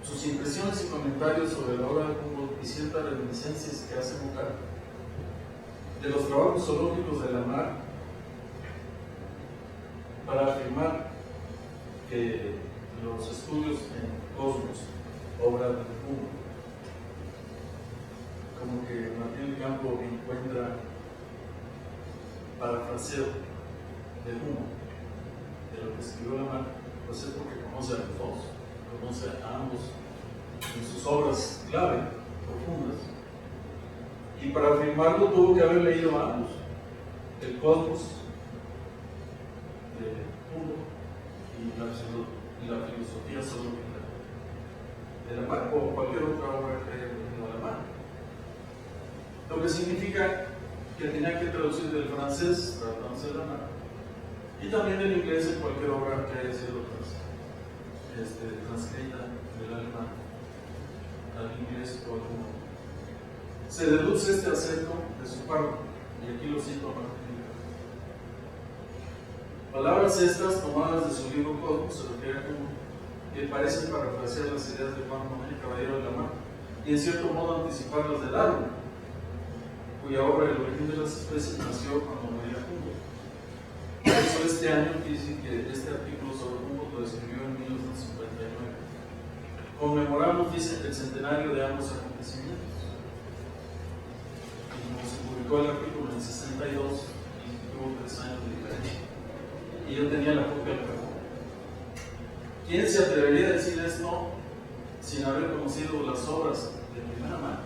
sus impresiones y comentarios sobre la obra de Humboldt y ciertas reminiscencias que hace evocar de los trabajos zoológicos de la mar para afirmar que los estudios en Cosmos, obra de Humboldt, como que Martín del Campo encuentra parafraseo de Humboldt, de lo que escribió la mar, pues es porque conoce a los dos, conoce a ambos en sus obras clave, profundas. Y para afirmarlo tuvo que haber leído a ambos, el Cosmos de Humboldt y la filosofía zoológica de la mar, o cualquier otra obra que haya leído a la mar. Lo que significa que tenía que traducir del francés, tratándose de la mar, y también del inglés en cualquier obra que haya sido transcrita del alemán al inglés o al humano. Se deduce este acepto de su parte, y aquí lo cito a Martín. Palabras estas tomadas de su libro Cosmos se refiere a Humboldt, que parecen parafrasear las ideas de Juan Manuel Caballero de la Mar y en cierto modo anticiparlas de Darwin, cuya obra El origen de las especies nació cuando moría Humboldt. Por eso este año dice que este artículo sobre Humboldt lo escribió en 1959. Conmemoramos, dice, el centenario de ambos acontecimientos. Y como se publicó el artículo en 62 y tuvo 3 años de diferencia, y yo tenía la copia del carbón. ¿Quién se atrevería a decir esto sin haber conocido las obras de primera mano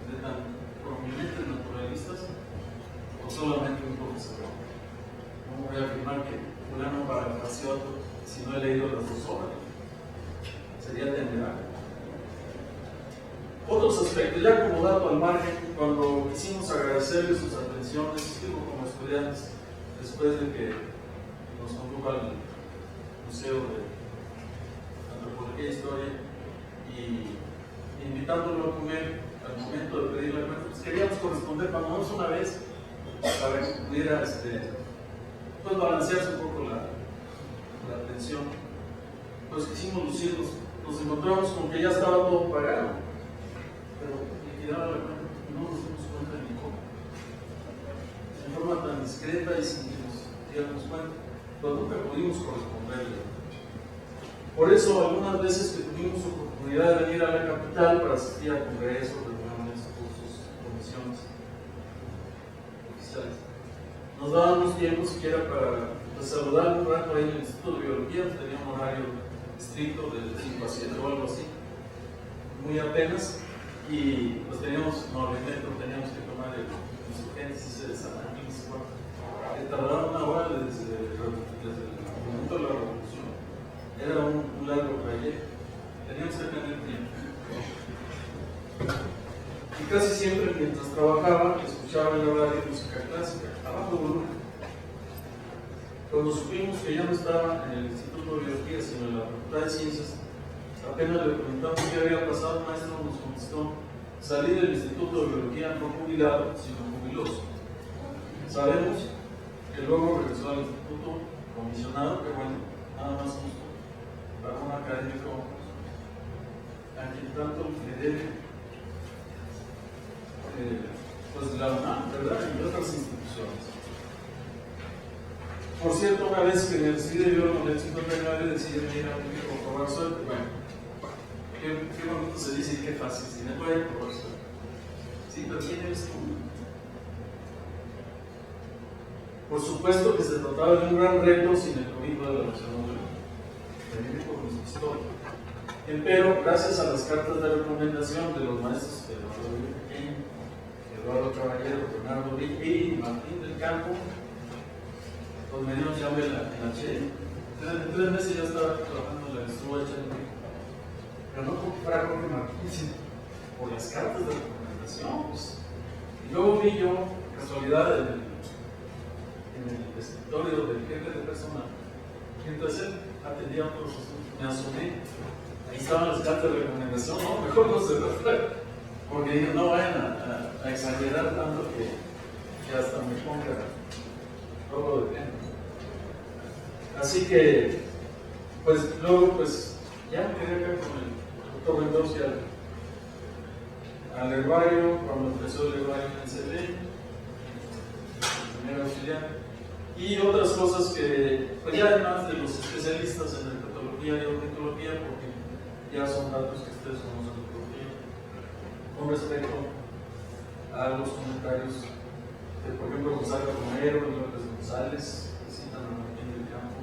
de tan prominentes naturalistas o solamente un profesor? No voy a afirmar que fulano parafraseó si no he leído las dos obras. Sería temerario. Otros aspectos, ya como dato al margen, cuando quisimos agradecerles sus atenciones, digo como estudiantes, después de que nos condujo al Museo de Antropología e Historia y invitándolo a comer al momento de pedir la cuenta, pues queríamos corresponder cuando menos una vez para que pudiera pues balancearse un poco la atención. Pues quisimos lucirnos, nos encontramos con que ya estaba todo pagado, pero liquidaba la cuenta y no nos dimos cuenta ni cómo. En forma tan discreta y sin que nos diéramos cuenta, pues nunca pudimos corresponderle. Por eso, algunas veces que tuvimos oportunidad de venir a la capital para asistir a congresos, reuniones, cursos, comisiones oficiales, nos dábamos tiempo siquiera para saludar un rato ahí en el Instituto de Biología. Tenía un horario estricto de 5 a 7 o algo así, muy apenas, y pues teníamos que tomar el Insurgentes de San Ángel, que tardaba una hora desde el momento de la revolución. Era un largo trayecto, teníamos que tener tiempo. Y casi siempre mientras trabajaba escuchaba en la radio música clásica, a bajo volumen. Cuando supimos que ya no estaba en el Instituto de Biología, sino en la Facultad de Ciencias, apenas le preguntamos qué había pasado. El maestro nos contestó: salí del Instituto de Biología no jubilado, sino jubiloso. Sabemos que luego regresó al Instituto comisionado, que bueno, nada más justo para un académico a quien tanto le debe pues la UNAM, ¿verdad? Y otras instituciones. Por cierto, una vez que me decidí yo con el 59, decidí venir a un hijo a probar suerte. Bueno, qué bonito se dice y qué fácil, si me voy a probar suerte. Sí, pero ¿quién eres tú? Por supuesto que se trataba de un gran reto sin el cobijo de la nación histórica. Pero gracias a las cartas de recomendación de los maestros Eduardo Pequeño, Eduardo Caballero, Bernardo Vicky y Martín del Campo, pues me dieron llave en la Che. Entonces, en 3 meses ya estaba trabajando en la estuva hecha en México. Pero no porque fuera Jorge Martín, sino por las cartas de recomendación. Pues. Y luego vi yo, casualidad, en el escritorio del jefe de personal, y entonces él atendía otros asuntos. Me asomé, ahí estaban las cartas de recomendación. No, mejor no se refiere, porque dije, no vayan a exagerar tanto que hasta me ponga robo de pena. Así que, pues luego, pues ya me quedé acá con el doctor Mendoza al herbario, cuando empezó el herbario en CD, primer auxiliar, y otras cosas que, pues ya además de los especialistas en herpetología y ornitología, porque ya son datos que ustedes conocen de ornitología, con respecto a los comentarios de, por ejemplo, Gonzalo Romero y López González, que citan a Martín del Campo,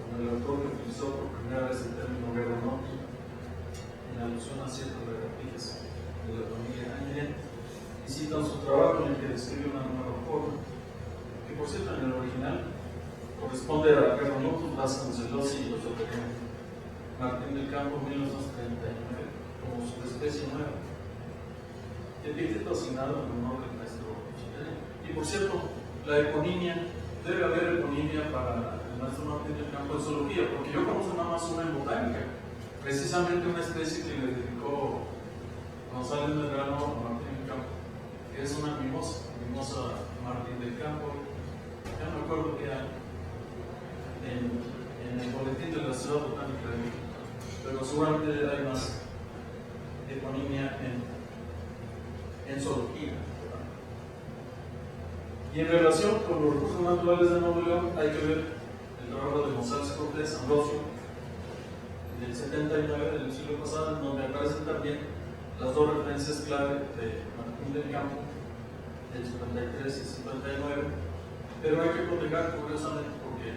como el autor que utilizó por primera vez el término guerranotti, en alusión a ciertas lagartijas de la familia Ángel, y citan su trabajo en el que describe una nueva forma, que por cierto en el original corresponde a Guerranotus Vasconcelosi y Ochotecan, Martín del Campo, 1939, como subespecie nueva. Epíteto asignado en honor del maestro chileno. Y por cierto, la eponimia, debe haber eponimia para el maestro Martín del Campo en zoología, porque yo conozco nada más una en botánica, precisamente una especie que le dedicó González Medrano a Martín del Campo, que es una mimosa Martín del Campo. Ya me acuerdo que en el boletín de la Ciudad Botánica de México, pero seguramente hay más eponimia en zoología. Y en relación con los recursos naturales de Nuevo León, hay que ver el trabajo de González Cortés, Ambrosio, del 79 del siglo pasado, en donde aparecen también las dos referencias clave de Martín del Campo, del 53 y 59, pero hay que proteger curiosamente porque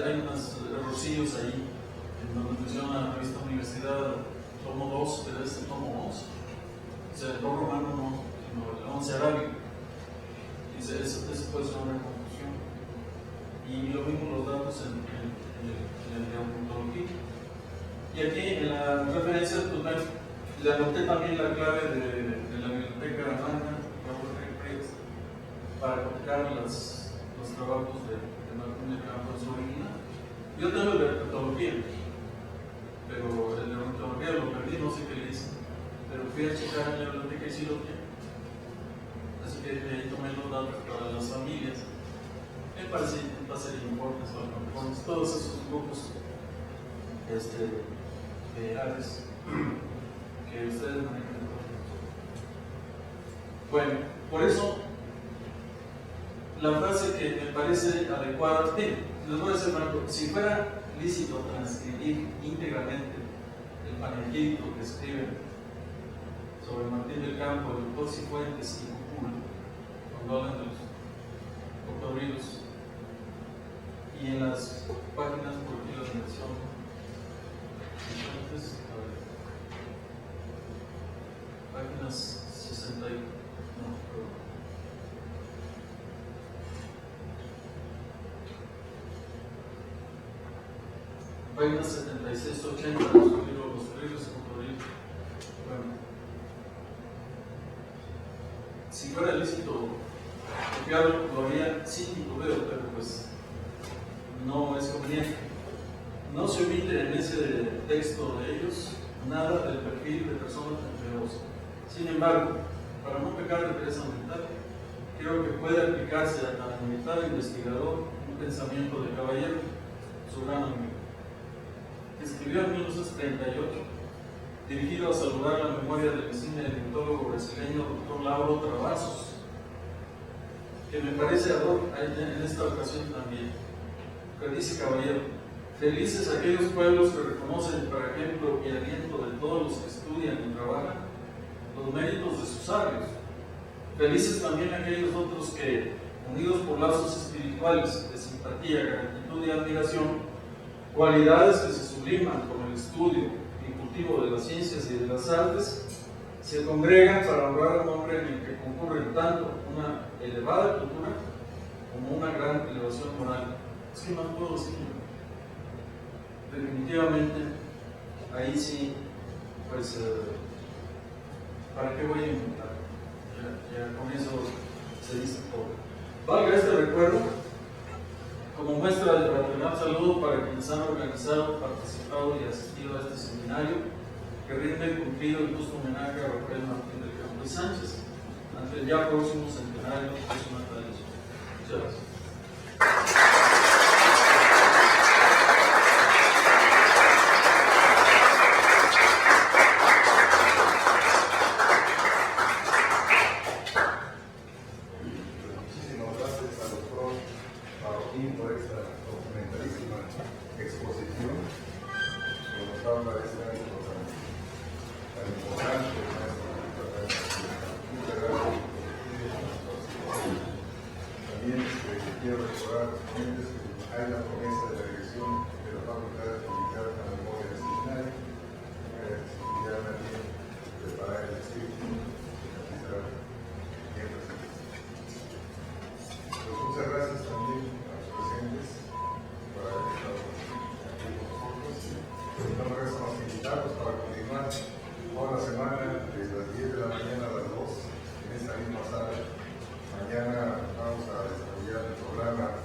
hay unos errorcillos ahí, en donde menciona la revista Universidad, tomo 2, pero es el tomo 11. O sea, el tomo romano no, sino el 11 arábigo. Dice, eso puede ser una confusión. Y lo mismo los datos en el de ornitología. Y aquí en la referencia total le anoté también la clave de la biblioteca Magna, para copiar los trabajos de Martín del Campo en su original. Yo tengo el de herpetología, pero el de ornitología lo perdí, no sé qué le hice, pero fui a checar en la biblioteca y sí lo tiene. Así que ahí tomé los datos para las familias. Me parece que va a ser informes con todos esos grupos de aves que ustedes manejan. Bueno, por eso la frase que me parece adecuada, les voy a decir algo, si fuera lícito transcribir íntegramente el panegírico que escriben sobre Martín del Campo, el doctor Cifuentes y Cúpula, cuando hablan de los cocodrilos, y en las páginas por aquí las menciono. Entonces, a ver, páginas 60 y... no, perdón. Páginas 76, 80, los cocodrilos. Bueno, si fuera lícito copiarlo, lo haría sin titubeo, pero pues no es conveniente. No se omite en ese texto de ellos nada del perfil de personas empleosas. Sin embargo, para no pecar de pereza mental, creo que puede aplicarse al invitado investigador un pensamiento de Caballero, su gran amigo, que escribió en 1938, dirigido a saludar la memoria del vecino editólogo brasileño Dr. Lauro Travassos, que me parece ad hoc en esta ocasión también, que dice Caballero: felices aquellos pueblos que reconocen, por ejemplo, y aliento de todos los que estudian y trabajan, los méritos de sus sabios. Felices también aquellos otros que, unidos por lazos espirituales de simpatía, gratitud y admiración, cualidades que se subliman con el estudio y cultivo de las ciencias y de las artes, se congregan para honrar a un hombre en el que concurren tanto una elevada cultura como una gran elevación moral. Es que más puedo decir. Definitivamente, ahí sí, pues, ¿para qué voy a inventar? Ya con eso se dice todo. Valga este recuerdo como muestra de fraternal saludo para quienes han organizado, participado y asistido a este seminario que rinde el cumplido y justo homenaje a Rafael Martín del Campo y Sánchez ante el ya próximo centenario de su natalicio. Muchas gracias. Muchísimas gracias a doctor Marroquín por esta documentalísima exposición que nos habla de este año tan importante. Muchas gracias. También quiero recordar a los ponentes que hay la promesa de la dirección de la Facultad de publicar la memoria del seminario, ya también preparar el escrito y realizar bien presente. Pues muchas gracias también a los presentes por haber estado aquí con nosotros. No me resta más que invitarlos para continuar toda la semana desde las 10 de la mañana a las 2 en esta misma sala. Mañana vamos a desarrollar el programa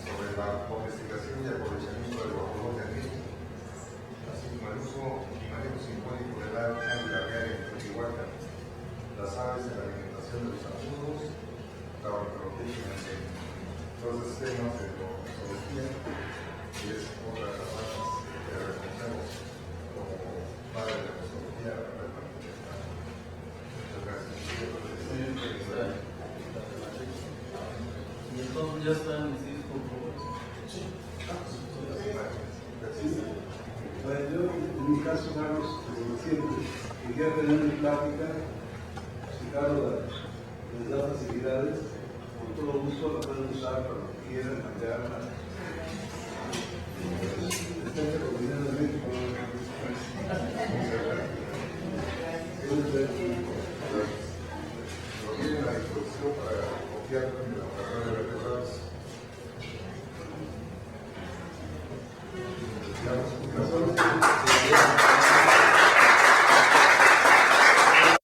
sobre la investigación y aprovechamiento del guajolote en México, así como el uso y manejo simbólico del águila real en Teotihuacán, las aves en la alimentación de los zancudos, la ornitología financiera. Todos esos temas de ornitología, que es otra de las ramas que reconocemos como padre de la ornitología. Muchas gracias. Y entonces ya están decididos por favor. Sí. Bueno, yo, en mi caso, Carlos, como siempre, quería tener mi plática, si Carlos les da facilidades, con todo gusto la pueden usar para lo que quieran, cambiarla. Está coordinando en México. Lo tienen a disposición para copiar en la carrera de vertebrados. Gracias.